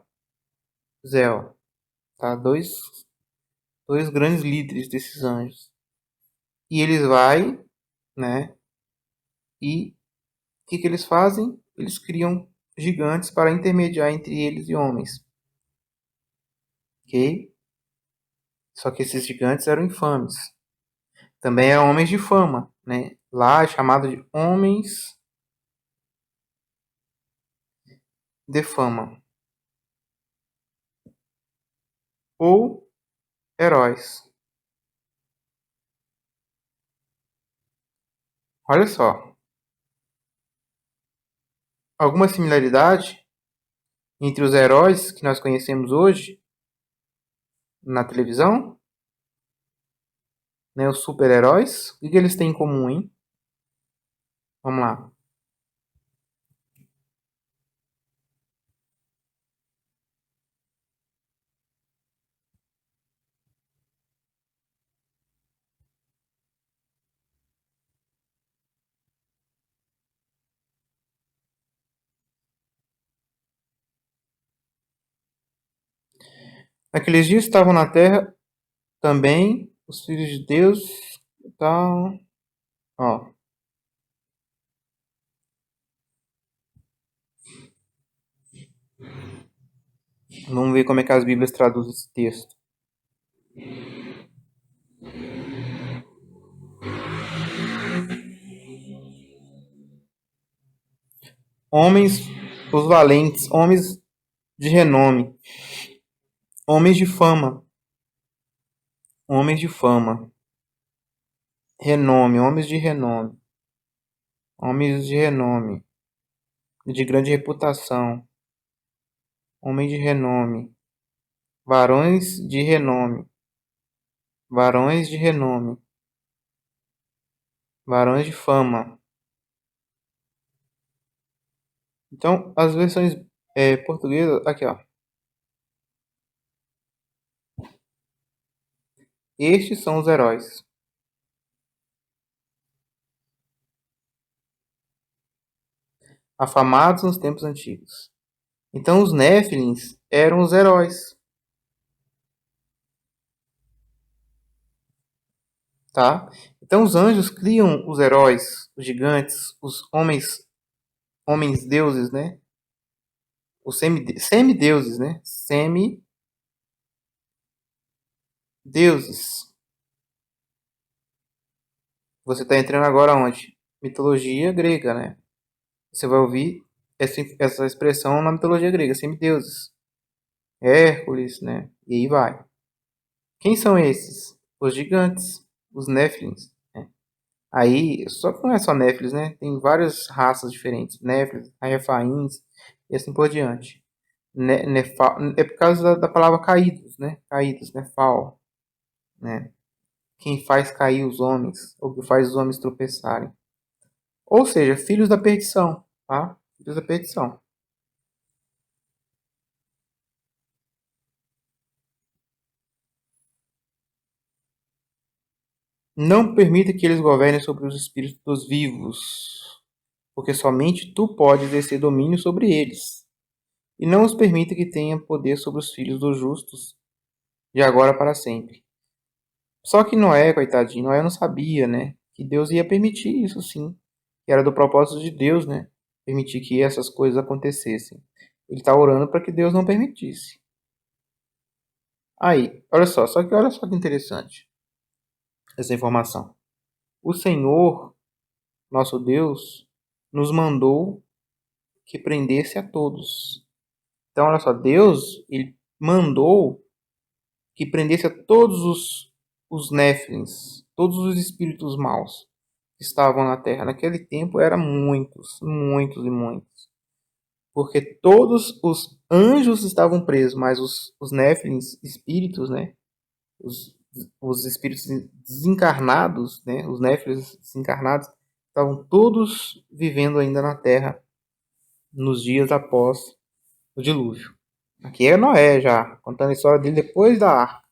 tá? Dois grandes líderes desses anjos. E eles vai, né? E o que eles fazem? Eles criam gigantes para intermediar entre eles e homens, ok? Só que esses gigantes eram infames. Também eram homens de fama, né? Lá é chamado de homens de fama ou heróis. Olha só, alguma similaridade entre os heróis que nós conhecemos hoje na televisão, né? Os super-heróis. O que eles têm em comum, hein? Vamos lá. Naqueles dias estavam na terra também os filhos de Deus, tal, ó. Vamos ver como é que as Bíblias traduzem esse texto. Homens, os valentes, homens de renome, homens de fama, homens de fama, renome, homens de renome, de grande reputação, homens de renome, varões de renome, varões de renome, varões de fama. Então, as versões portuguesas, aqui ó. Estes são os heróis, afamados nos tempos antigos. Então, os Néfilins eram os heróis, tá? Então, os anjos criam os heróis, os gigantes, os homens deuses, né? Os semideuses, né? Semideuses. Você está entrando agora onde? Mitologia grega, né? Você vai ouvir essa expressão na mitologia grega, semideuses. Hércules, né? E aí vai. Quem são esses? Os gigantes, os Néfilins. Né? Aí, só que não é só Néfilins, né? Tem várias raças diferentes. Néfilins, Refaíns e assim por diante. É por causa da palavra caídos, né? Caídos, Nefal, né? Quem faz cair os homens, ou que faz os homens tropeçarem. Ou seja, filhos da perdição, tá? Filhos da perdição. Não permita que eles governem sobre os espíritos dos vivos, porque somente tu podes exercer domínio sobre eles. E não os permita que tenham poder sobre os filhos dos justos, de agora para sempre. Só que Noé, coitadinho, Noé não sabia, né? Que Deus ia permitir isso sim. Que era do propósito de Deus, né? Permitir que essas coisas acontecessem. Ele está orando para que Deus não permitisse. Aí, olha só que interessante essa informação. O Senhor, nosso Deus, nos mandou que prendesse a todos. Então, olha só, Deus, ele mandou que prendesse a todos os Néfilins, todos os espíritos maus que estavam na Terra. Naquele tempo eram muitos, muitos e muitos. Porque todos os anjos estavam presos, mas os Néfilins, espíritos, né? Os, os espíritos desencarnados, né? Os Néfilins desencarnados, estavam todos vivendo ainda na Terra nos dias após o dilúvio. Aqui é Noé já, contando a história dele depois da arca.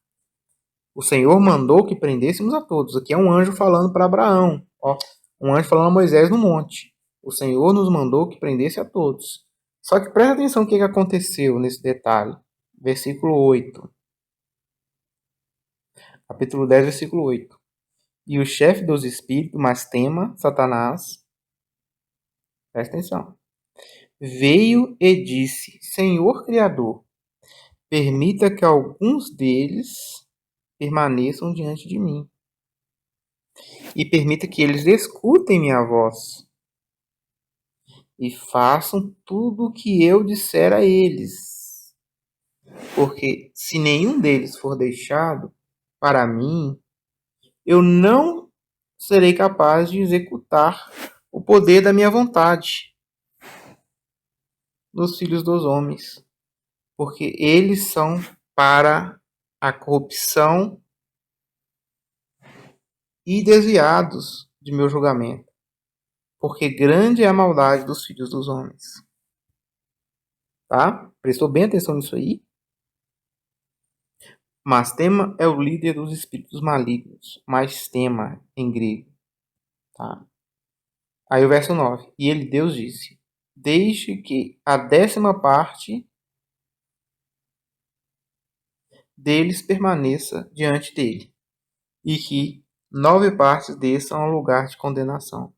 O Senhor mandou que prendêssemos a todos. Aqui é um anjo falando para Abraão. Ó, um anjo falando a Moisés no monte. O Senhor nos mandou que prendesse a todos. Só que presta atenção o que aconteceu nesse detalhe. Versículo 8. Capítulo 10, versículo 8. E o chefe dos espíritos, Mastema, Satanás, presta atenção, veio e disse: Senhor Criador, permita que alguns deles permaneçam diante de mim e permita que eles escutem minha voz e façam tudo o que eu disser a eles. Porque se nenhum deles for deixado para mim, eu não serei capaz de executar o poder da minha vontade nos filhos dos homens, porque eles são para a corrupção e desviados de meu julgamento, porque grande é a maldade dos filhos dos homens. Tá? Prestou bem atenção nisso aí? Mastema é o líder dos espíritos malignos. Mastema, em grego. Tá? Aí o verso 9. E ele, Deus, disse: Deixe que a 10ª parte deles permaneça diante dele, e que 9 partes desçam ao lugar de condenação.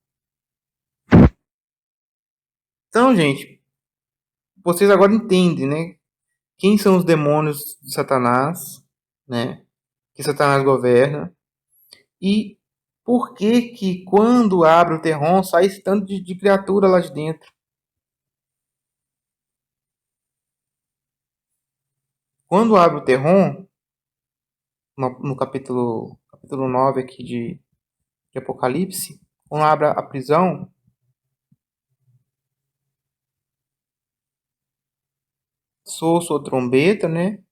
Então, gente, vocês agora entendem, né? Quem são os demônios de Satanás, né? Que Satanás governa. E por que que quando abre o terrão sai esse tanto de criatura lá de dentro? Quando abre o terrão, no capítulo 9 aqui de Apocalipse, quando abre a prisão, soa sua trombeta, né?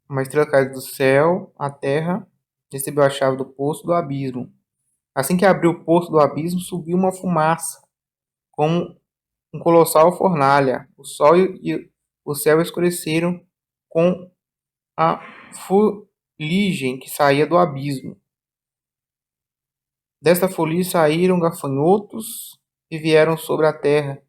Uma estrela cai do céu, a terra recebeu a chave do poço do abismo. Assim que abriu o poço do abismo, subiu uma fumaça, como um colossal fornalha. O sol e o céu escureceram com a fuligem que saía do abismo. Desta fuligem saíram gafanhotos e vieram sobre a terra.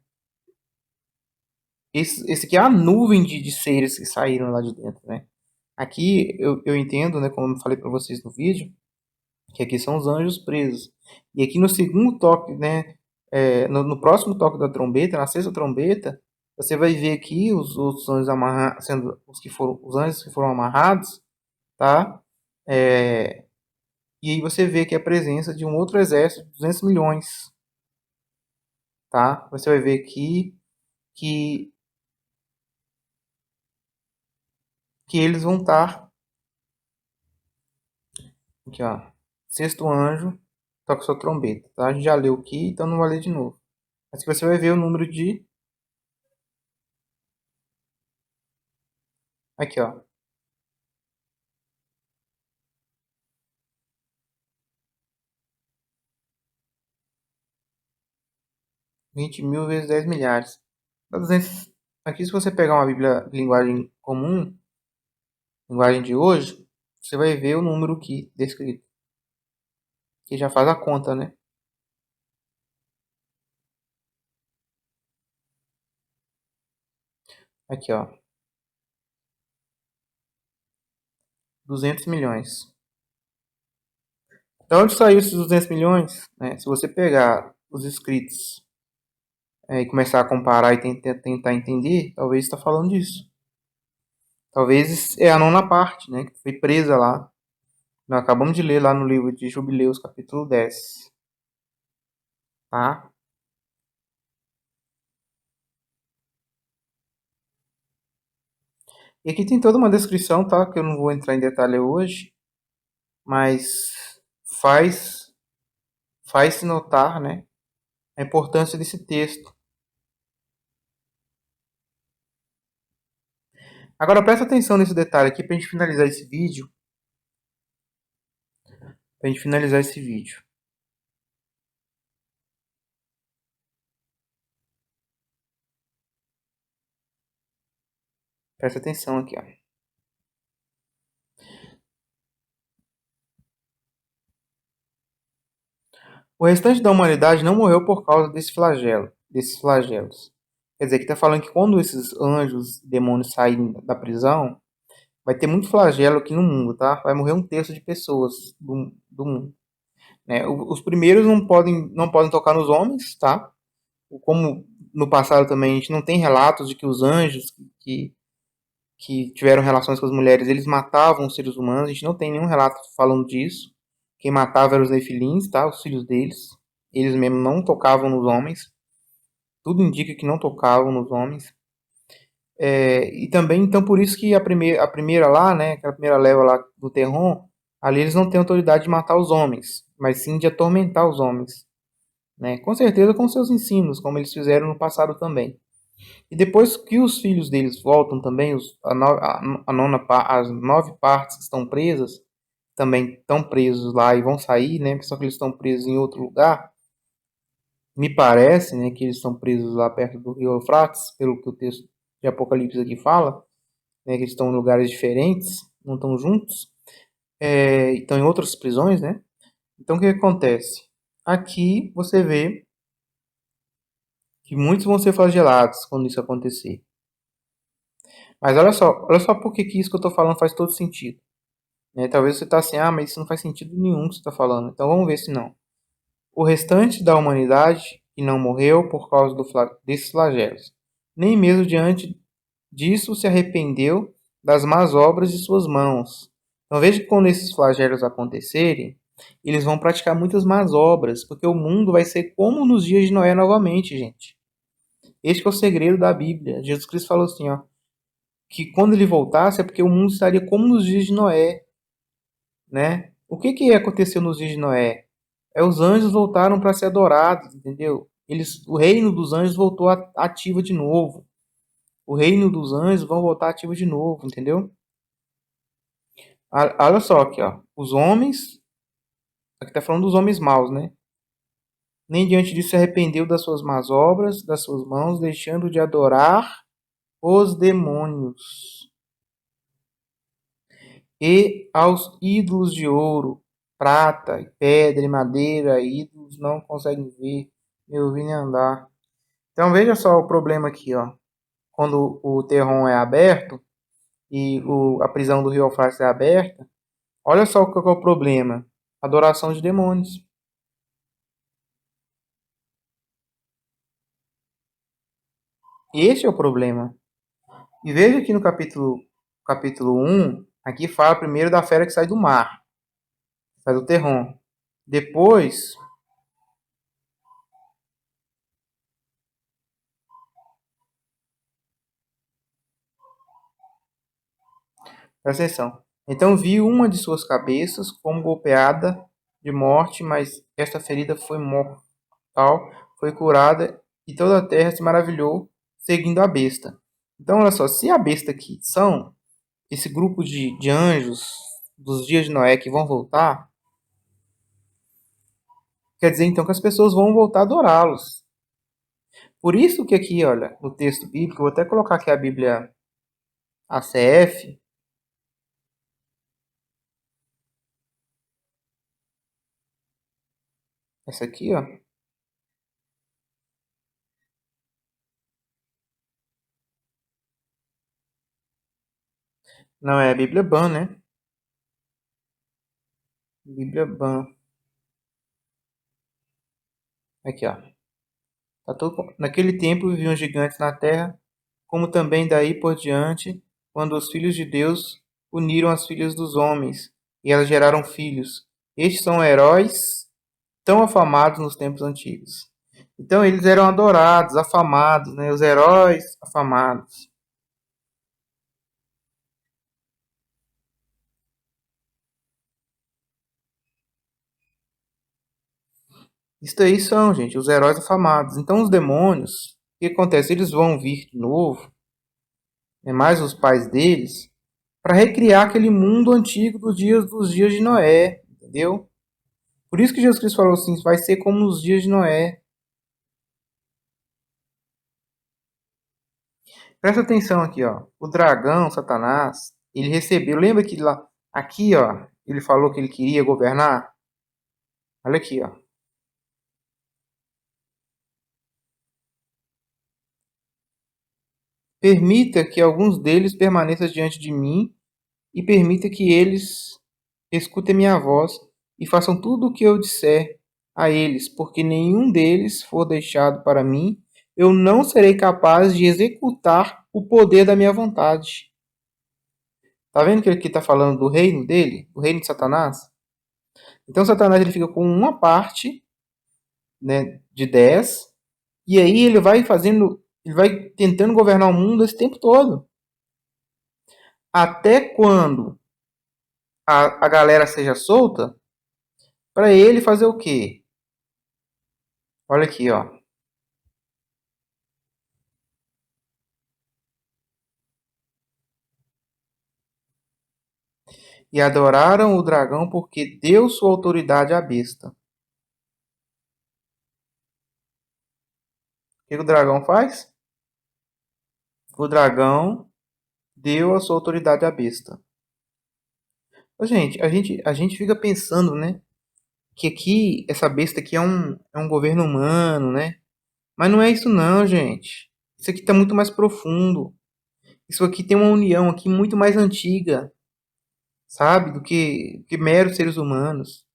Esse aqui é a nuvem de seres que saíram lá de dentro, né? Aqui eu entendo, né, como eu falei para vocês no vídeo, que aqui são os anjos presos. E aqui no segundo toque, né, no próximo toque da trombeta, na sexta trombeta, você vai ver aqui os anjos sendo os anjos que foram amarrados, tá? É, e aí você vê aqui a presença de um outro exército de 200 milhões, tá? Você vai ver aqui que, que eles vão estar, aqui ó, sexto anjo, toca sua trombeta, tá? A gente já leu aqui, então não vai ler de novo. Mas que você vai ver o número de, aqui ó, 20 mil vezes 10 milhares. Dá 200. Aqui se você pegar uma Bíblia de linguagem comum, linguagem de hoje, você vai ver o número aqui descrito. que já faz a conta, né? Aqui, ó, 200 milhões. Da onde saiu esses 200 milhões? Né? Se você pegar os escritos e começar a comparar e tentar entender, talvez está falando disso. Talvez é a nona parte, né, que foi presa lá. Nós acabamos de ler lá no livro de Jubileus, capítulo 10. Tá? E aqui tem toda uma descrição, tá? Que eu não vou entrar em detalhe hoje, mas faz faz-se notar, né, a importância desse texto. Agora presta atenção nesse detalhe aqui pra gente finalizar esse vídeo. Pra gente finalizar esse vídeo. Presta atenção aqui, ó. O restante da humanidade não morreu por causa desses flagelos. Quer dizer, que está falando que quando esses anjos, demônios saírem da prisão, vai ter muito flagelo aqui no mundo, tá? Vai morrer um terço de pessoas do mundo. Né? Os primeiros não podem tocar nos homens, tá? Como no passado também a gente não tem relatos de que os anjos que tiveram relações com as mulheres, eles matavam os seres humanos, a gente não tem nenhum relato falando disso. Quem matava eram os nefilins, tá? Os filhos deles. Eles mesmos não tocavam nos homens. Tudo indica que não tocavam nos homens. E também, então, por isso que a primeira lá, né, aquela primeira leva lá do Terron, ali eles não têm autoridade de matar os homens, mas sim de atormentar os homens, né? Com certeza com seus ensinos, como eles fizeram no passado também. E depois que os filhos deles voltam também, as 9 partes que estão presas, também estão presos lá e vão sair, né? Só que eles estão presos em outro lugar. Me parece, né, que eles estão presos lá perto do rio Eufrates, pelo que o texto de Apocalipse aqui fala, né, que eles estão em lugares diferentes, não estão juntos, estão em outras prisões, né? Então o que acontece? Aqui você vê que muitos vão ser flagelados quando isso acontecer. Mas olha só por que isso que eu estou falando faz todo sentido. Né? Talvez você está assim, mas isso não faz sentido nenhum que você está falando. Então vamos ver se não. O restante da humanidade que não morreu por causa desses flagelos, nem mesmo diante disso se arrependeu das más obras de suas mãos. Então veja que quando esses flagelos acontecerem, eles vão praticar muitas más obras, porque o mundo vai ser como nos dias de Noé novamente, gente. Este é o segredo da Bíblia. Jesus Cristo falou assim, ó, que quando ele voltasse é porque o mundo estaria como nos dias de Noé, né? O que aconteceu nos dias de Noé? Os anjos voltaram para ser adorados, entendeu? O reino dos anjos voltou ativa de novo. O reino dos anjos vão voltar ativo de novo, entendeu? Olha só aqui, ó. Os homens, aqui tá falando dos homens maus, né? Nem diante disso se arrependeu das suas más obras, das suas mãos, deixando de adorar os demônios e aos ídolos de ouro, prata, pedra e madeira, ídolos não conseguem ver, nem ouvir nem andar. Então veja só o problema aqui, ó. Quando o Terron é aberto e a prisão do Rio Eufrates é aberta, olha só qual que é o problema. Adoração de demônios. Este é o problema. E veja aqui no capítulo 1, aqui fala primeiro da fera que sai do mar, sai do Terron. Depois, presta atenção. Então vi uma de suas cabeças como golpeada de morte, mas esta ferida foi mortal, foi curada e toda a terra se maravilhou seguindo a besta. Então, olha só, se a besta aqui são esse grupo de anjos dos dias de Noé que vão voltar, quer dizer então que as pessoas vão voltar a adorá-los. Por isso que aqui, olha, no texto bíblico, vou até colocar aqui a Bíblia ACF, Essa aqui, ó. Não, é a Bíblia Ban, né? Bíblia Ban. Aqui, ó. Naquele tempo viviam gigantes na terra, como também daí por diante, quando os filhos de Deus uniram as filhas dos homens, e elas geraram filhos. Estes são heróis tão afamados nos tempos antigos. Então eles eram adorados, afamados, né? Os heróis afamados. Isso aí são, gente, os heróis afamados. Então os demônios, o que acontece? Eles vão vir de novo, né, mais os pais deles, para recriar aquele mundo antigo dos dias de Noé, entendeu? Por isso que Jesus Cristo falou assim, vai ser como nos dias de Noé. Presta atenção aqui, ó. O dragão, Satanás, ele recebeu, lembra que lá, aqui, ó, ele falou que ele queria governar? Olha aqui, ó. Permita que alguns deles permaneçam diante de mim e permita que eles escutem minha voz e façam tudo o que eu disser a eles, porque nenhum deles for deixado para mim, eu não serei capaz de executar o poder da minha vontade. Tá vendo que ele aqui está falando do reino dele, do reino de Satanás? Então Satanás ele fica com uma parte, né, de 10 e aí ele vai fazendo, ele vai tentando governar o mundo esse tempo todo. Até quando a galera seja solta, para ele fazer o quê? Olha aqui, ó. E adoraram o dragão porque deu sua autoridade à besta. O que o dragão faz? O dragão deu a sua autoridade à besta. Ô, gente, a gente fica pensando, né? Que aqui, essa besta aqui é um governo humano, né? Mas não é isso não, gente. Isso aqui está muito mais profundo. Isso aqui tem uma união aqui muito mais antiga, sabe? Do que meros seres humanos.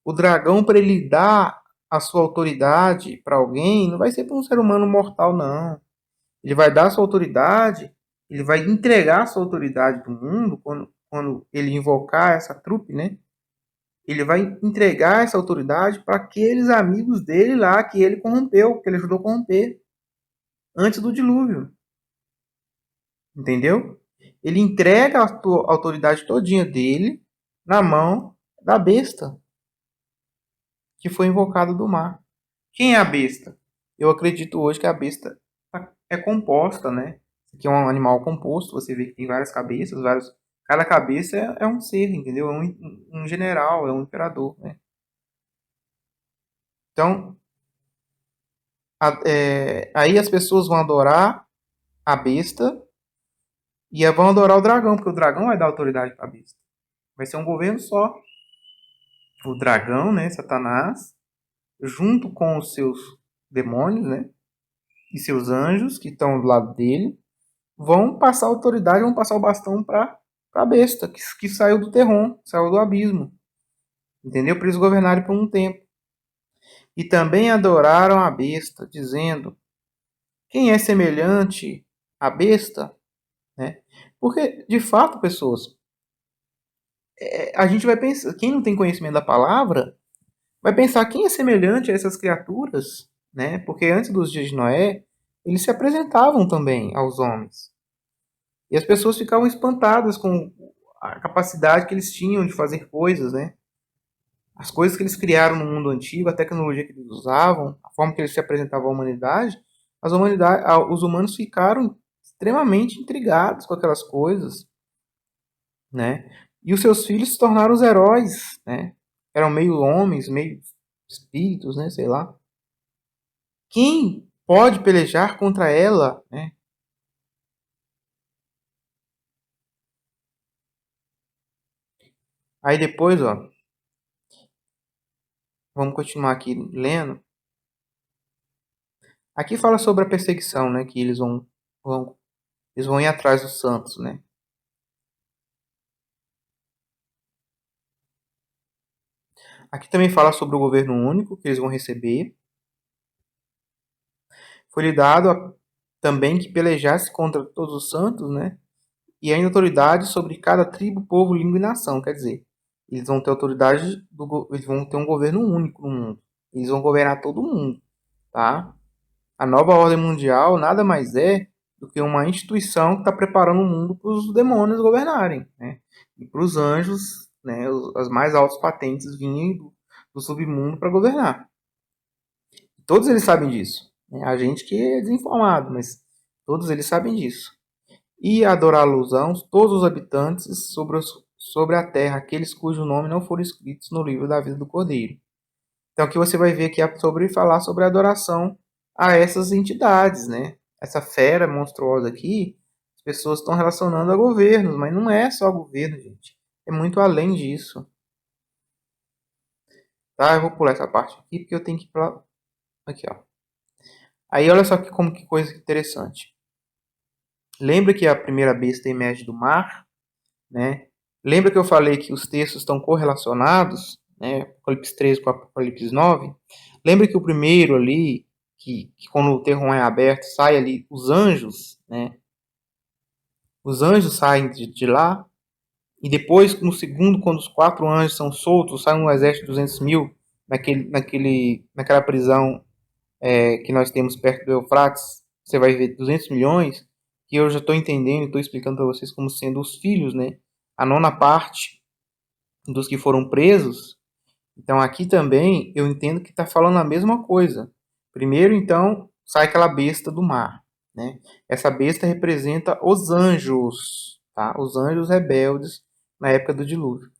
O dragão, para ele dar a sua autoridade para alguém, não vai ser para um ser humano mortal, não. Ele vai dar a sua autoridade, ele vai entregar a sua autoridade do mundo quando ele invocar essa trupe, né? Ele vai entregar essa autoridade para aqueles amigos dele lá que ele corrompeu, que ele ajudou a corromper antes do dilúvio. Entendeu? Ele entrega a autoridade todinha dele na mão da besta que foi invocada do mar. Quem é a besta? Eu acredito hoje que a besta é composta, né? Isso aqui é um animal composto. Você vê que tem várias cabeças, vários. Cada cabeça é um ser, entendeu? É um general, é um imperador, né? Então, aí as pessoas vão adorar a besta e vão adorar o dragão, porque o dragão vai dar autoridade para a besta. Vai ser um governo só. O dragão, né, Satanás, junto com os seus demônios, né, e seus anjos que estão do lado dele, vão passar a autoridade, vão passar o bastão para a besta que saiu do terror, saiu do abismo, entendeu? Para eles governarem por um tempo. E também adoraram a besta, dizendo: quem é semelhante à besta, né? Porque, de fato, pessoas, a gente vai pensar, quem não tem conhecimento da palavra, vai pensar quem é semelhante a essas criaturas, né? Porque antes dos dias de Noé, eles se apresentavam também aos homens. E as pessoas ficavam espantadas com a capacidade que eles tinham de fazer coisas, né? As coisas que eles criaram no mundo antigo, a tecnologia que eles usavam, a forma que eles se apresentavam à humanidade, os humanos ficaram extremamente intrigados com aquelas coisas, né? E os seus filhos se tornaram os heróis, né? Eram meio homens, meio espíritos, né? Sei lá. Quem pode pelejar contra ela, né? Aí depois, ó, Vamos continuar aqui lendo. Aqui fala sobre a perseguição, né? Que vão, eles vão ir atrás dos santos, né? Aqui também fala sobre o governo único que eles vão receber. Foi-lhe dado também que pelejasse contra todos os santos, né? E ainda autoridade sobre cada tribo, povo, língua e nação. Quer dizer, eles vão ter autoridade, eles vão ter um governo único no mundo. Eles vão governar todo mundo, tá? A nova ordem mundial nada mais é do que uma instituição que está preparando o mundo para os demônios governarem, né? E para os anjos, né? As mais altas patentes vinham do submundo para governar. Todos eles sabem disso, né? A gente que é desinformado, mas todos eles sabem disso. E adorá-los-ão todos os habitantes sobre a terra, aqueles cujo nome não foram escritos no livro da vida do Cordeiro. Então aqui você vai ver que é sobre falar sobre a adoração a essas entidades, né? Essa fera monstruosa aqui, as pessoas estão relacionando a governos, mas não é só governo, gente. É muito além disso. Tá? Eu vou pular essa parte aqui porque eu tenho que ir pra... Aqui, ó. Aí olha só que coisa interessante. Lembra que a primeira besta emerge do mar, né? Lembra que eu falei que os textos estão correlacionados, né? Apocalipse 13 com Apocalipse 9. Lembra que o primeiro ali, que quando o terror é aberto, sai ali os anjos, né? Os anjos saem de lá. E depois, no segundo, quando os quatro anjos são soltos, sai um exército de 200 mil naquela prisão que nós temos perto do Eufrates. Você vai ver 200 milhões, que eu já estou entendendo, estou explicando para vocês como sendo os filhos, né? A nona parte dos que foram presos. Então aqui também eu entendo que está falando a mesma coisa. Primeiro, então, sai aquela besta do mar, né? Essa besta representa os anjos, tá? Os anjos rebeldes na época do dilúvio,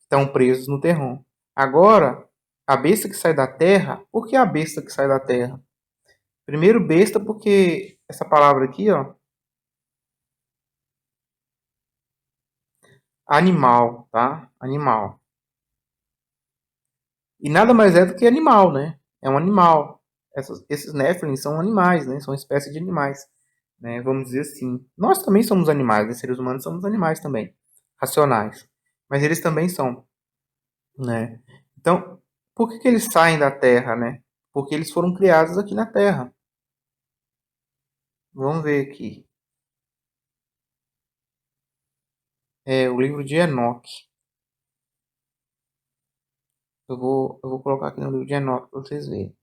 estão presos no terrão. Agora, a besta que sai da terra, por que a besta que sai da terra? Primeiro besta porque essa palavra aqui, ó, animal, tá? Animal. E nada mais é do que animal, né? É um animal. Esses Nephilim são animais, né? São espécies de animais, né? Vamos dizer assim. Nós também somos animais, né? Seres humanos somos animais também, racionais. Mas eles também são, né? Então, por que eles saem da Terra, né? Porque eles foram criados aqui na Terra. Vamos ver aqui. É o livro de Enoque. Eu vou colocar aqui no livro de Enoque para vocês verem.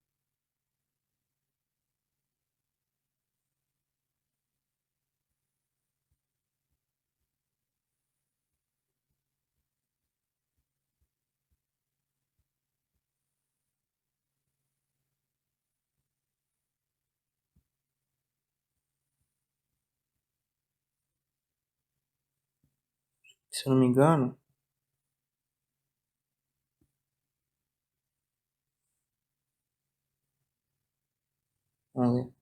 Se eu não me engano, vamos ver.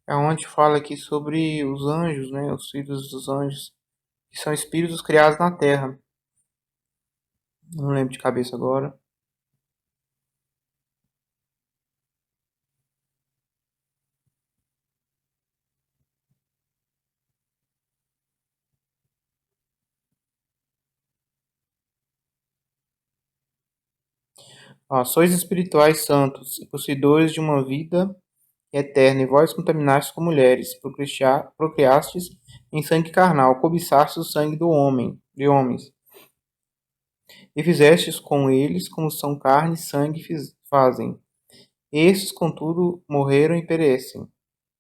É onde fala aqui sobre os anjos, né? Os filhos dos anjos, que são espíritos criados na Terra. Não lembro de cabeça agora. Ó, sois espirituais santos e possuidores de uma vida eterna, e vós contaminastes com mulheres, procriastes em sangue carnal, cobiçastes o sangue de homens, e fizestes com eles como são carne e sangue fazem. Estes, contudo, morreram e perecem.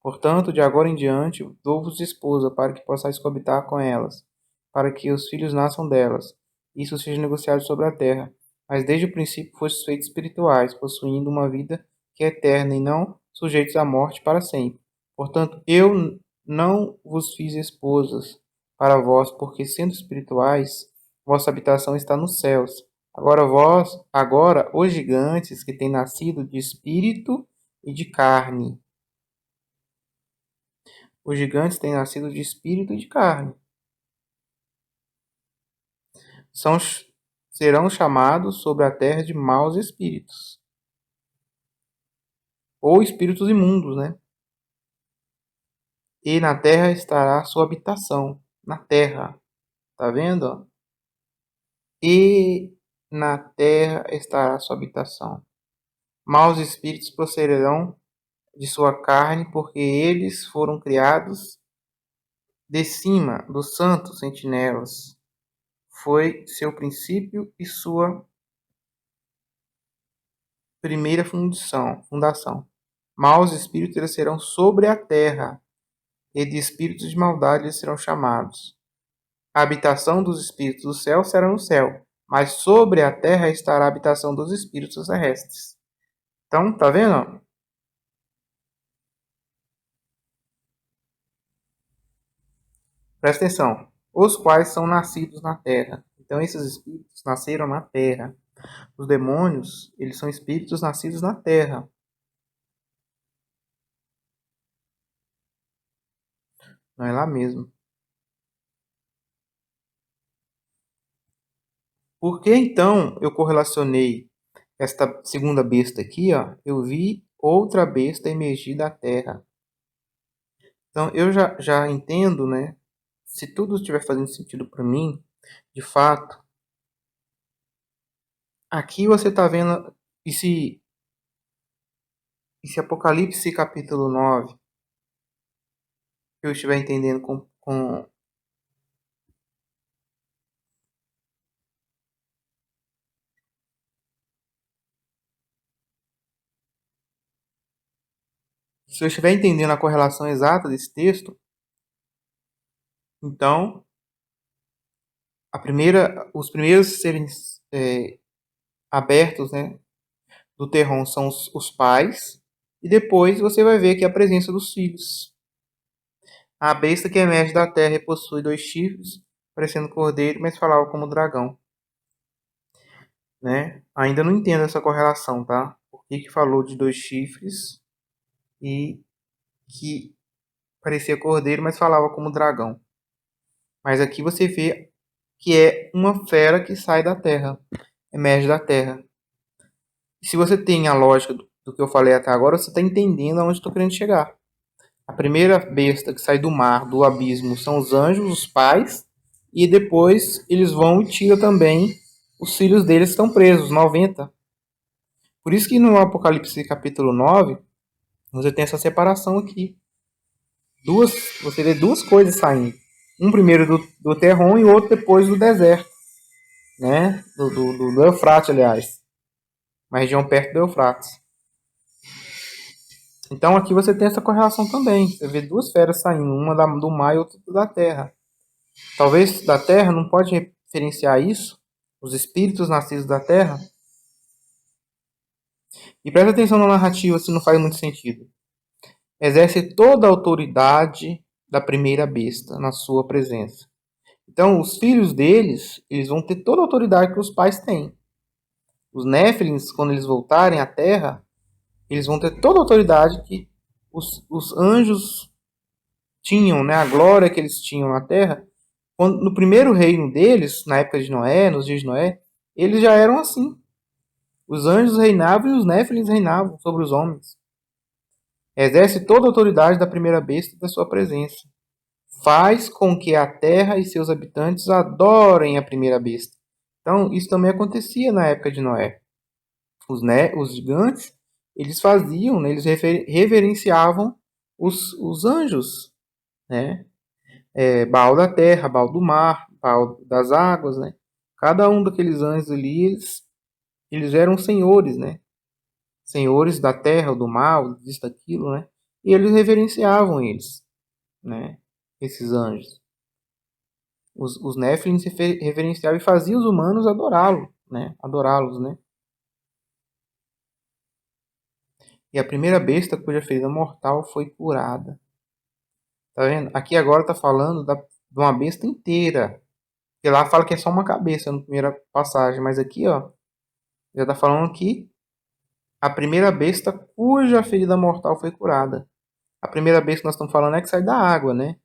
Portanto, de agora em diante, dou-vos esposa, para que possais coabitar com elas, para que os filhos nasçam delas. Isso seja negociado sobre a terra. Mas desde o princípio fostes feitos espirituais, possuindo uma vida que é eterna e não sujeitos à morte para sempre. Portanto, eu não vos fiz esposas para vós, porque sendo espirituais, vossa habitação está nos céus. Agora os gigantes que têm nascido de espírito e de carne. Os gigantes têm nascido de espírito e de carne. São, serão chamados sobre a terra de maus espíritos. Ou espíritos imundos, né? E na terra estará sua habitação. Na terra. Tá vendo? E na terra estará sua habitação. Maus espíritos procederão de sua carne, porque eles foram criados de cima dos santos sentinelas. Foi seu princípio e sua primeira fundação. Maus espíritos eles serão sobre a terra, e de espíritos de maldade eles serão chamados. A habitação dos espíritos do céu será no céu, mas sobre a terra estará a habitação dos espíritos terrestres. Então, tá vendo? Presta atenção. Os quais são nascidos na terra. Então, esses espíritos nasceram na terra. Os demônios, eles são espíritos nascidos na terra. Não é lá mesmo. Por que então eu correlacionei esta segunda besta aqui, ó? Eu vi outra besta emergir da terra. Então eu já entendo, né? Se tudo estiver fazendo sentido para mim, de fato, aqui você está vendo esse Apocalipse capítulo 9, eu estiver entendendo se eu estiver entendendo a correlação exata desse texto, então os primeiros a serem abertos, né, do terror são os pais, e depois você vai ver que a presença dos filhos. A besta que emerge da terra e possui 2 chifres, parecendo cordeiro, mas falava como dragão. Né? Ainda não entendo essa correlação, tá? Por que falou de 2 chifres e que parecia cordeiro, mas falava como dragão. Mas aqui você vê que é uma fera que sai da terra, emerge da terra. E se você tem a lógica do que eu falei até agora, você está entendendo aonde estou querendo chegar. A primeira besta que sai do mar, do abismo, são os anjos, os pais, e depois eles vão e tiram também os filhos deles que estão presos, 90. Por isso que no Apocalipse capítulo 9, você tem essa separação aqui. Você vê 2 coisas saindo. Um primeiro do Terron e outro depois do deserto. Né? Do Eufrates, aliás. Uma região perto do Eufrates. Então aqui você tem essa correlação também. Você vê 2 feras saindo, uma do mar e outra da terra. Talvez da terra não pode referenciar isso, os espíritos nascidos da terra. E presta atenção na narrativa se não faz muito sentido. Exerce toda a autoridade da primeira besta na sua presença. Então, os filhos deles, eles vão ter toda a autoridade que os pais têm. Os Néfilins, quando eles voltarem à Terra, eles vão ter toda a autoridade que os anjos tinham, né? A glória que eles tinham na Terra. No primeiro reino deles, na época de Noé, nos dias de Noé, eles já eram assim. Os anjos reinavam e os Néfilins reinavam sobre os homens. Exerce toda a autoridade da primeira besta da sua presença. Faz com que a terra e seus habitantes adorem a primeira besta. Então, isso também acontecia na época de Noé. Os gigantes, eles faziam, né, eles reverenciavam os anjos, né? Baal da terra, Baal do mar, Baal das águas, né? Cada um daqueles anjos ali, eles eram senhores, né? Senhores da terra, do mal, disso, daquilo, né? E eles reverenciavam eles, né? Esses anjos. Os Nephilim se reverenciavam e faziam os humanos adorá-los, né? E a primeira besta cuja ferida mortal foi curada. Tá vendo? Aqui agora tá falando de uma besta inteira. Porque lá fala que é só uma cabeça na primeira passagem, mas aqui, ó, já tá falando que a primeira besta cuja ferida mortal foi curada. A primeira besta que nós estamos falando é que sai da água, né?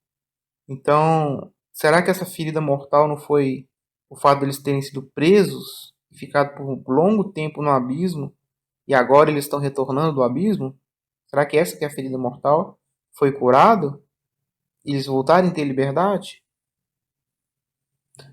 Então, será que essa ferida mortal não foi o fato deles terem sido presos e ficado por um longo tempo no abismo e agora eles estão retornando do abismo? Será que essa que é a ferida mortal foi curado e eles voltarem a ter liberdade?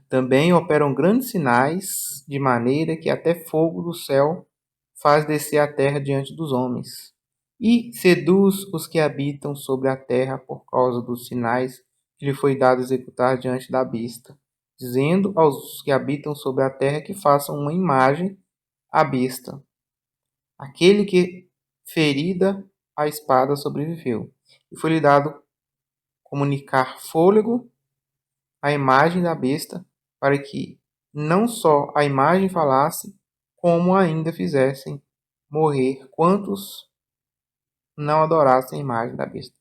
Também operam grandes sinais, de maneira que até fogo do céu faz descer a terra diante dos homens, e seduz os que habitam sobre a terra por causa dos sinais que lhe foi dado executar diante da besta, dizendo aos que habitam sobre a terra que façam uma imagem à besta. Aquele que, ferida a espada, sobreviveu, e foi-lhe dado comunicar fôlego à imagem da besta, para que não só a imagem falasse, como ainda fizessem morrer quantos não adorassem a imagem da besta.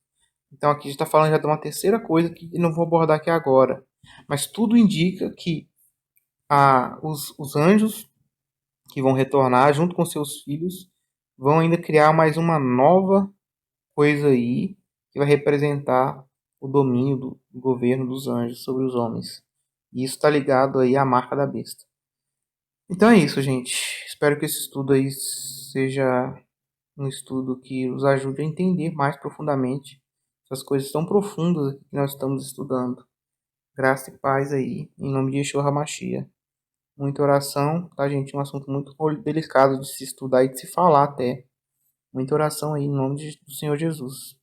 Então aqui está falando já de uma terceira coisa que eu não vou abordar aqui agora. Mas tudo indica que os anjos que vão retornar junto com seus filhos vão ainda criar mais uma nova coisa aí que vai representar o domínio do governo dos anjos sobre os homens. E isso está ligado aí à marca da besta. Então é isso, gente. Espero que esse estudo aí seja um estudo que nos ajude a entender mais profundamente essas coisas tão profundas que nós estamos estudando. Graça e paz aí, em nome de Yeshua HaMashiach. Muita oração, tá, gente? É um assunto muito delicado de se estudar e de se falar até. Muita oração aí, em nome do Senhor Jesus.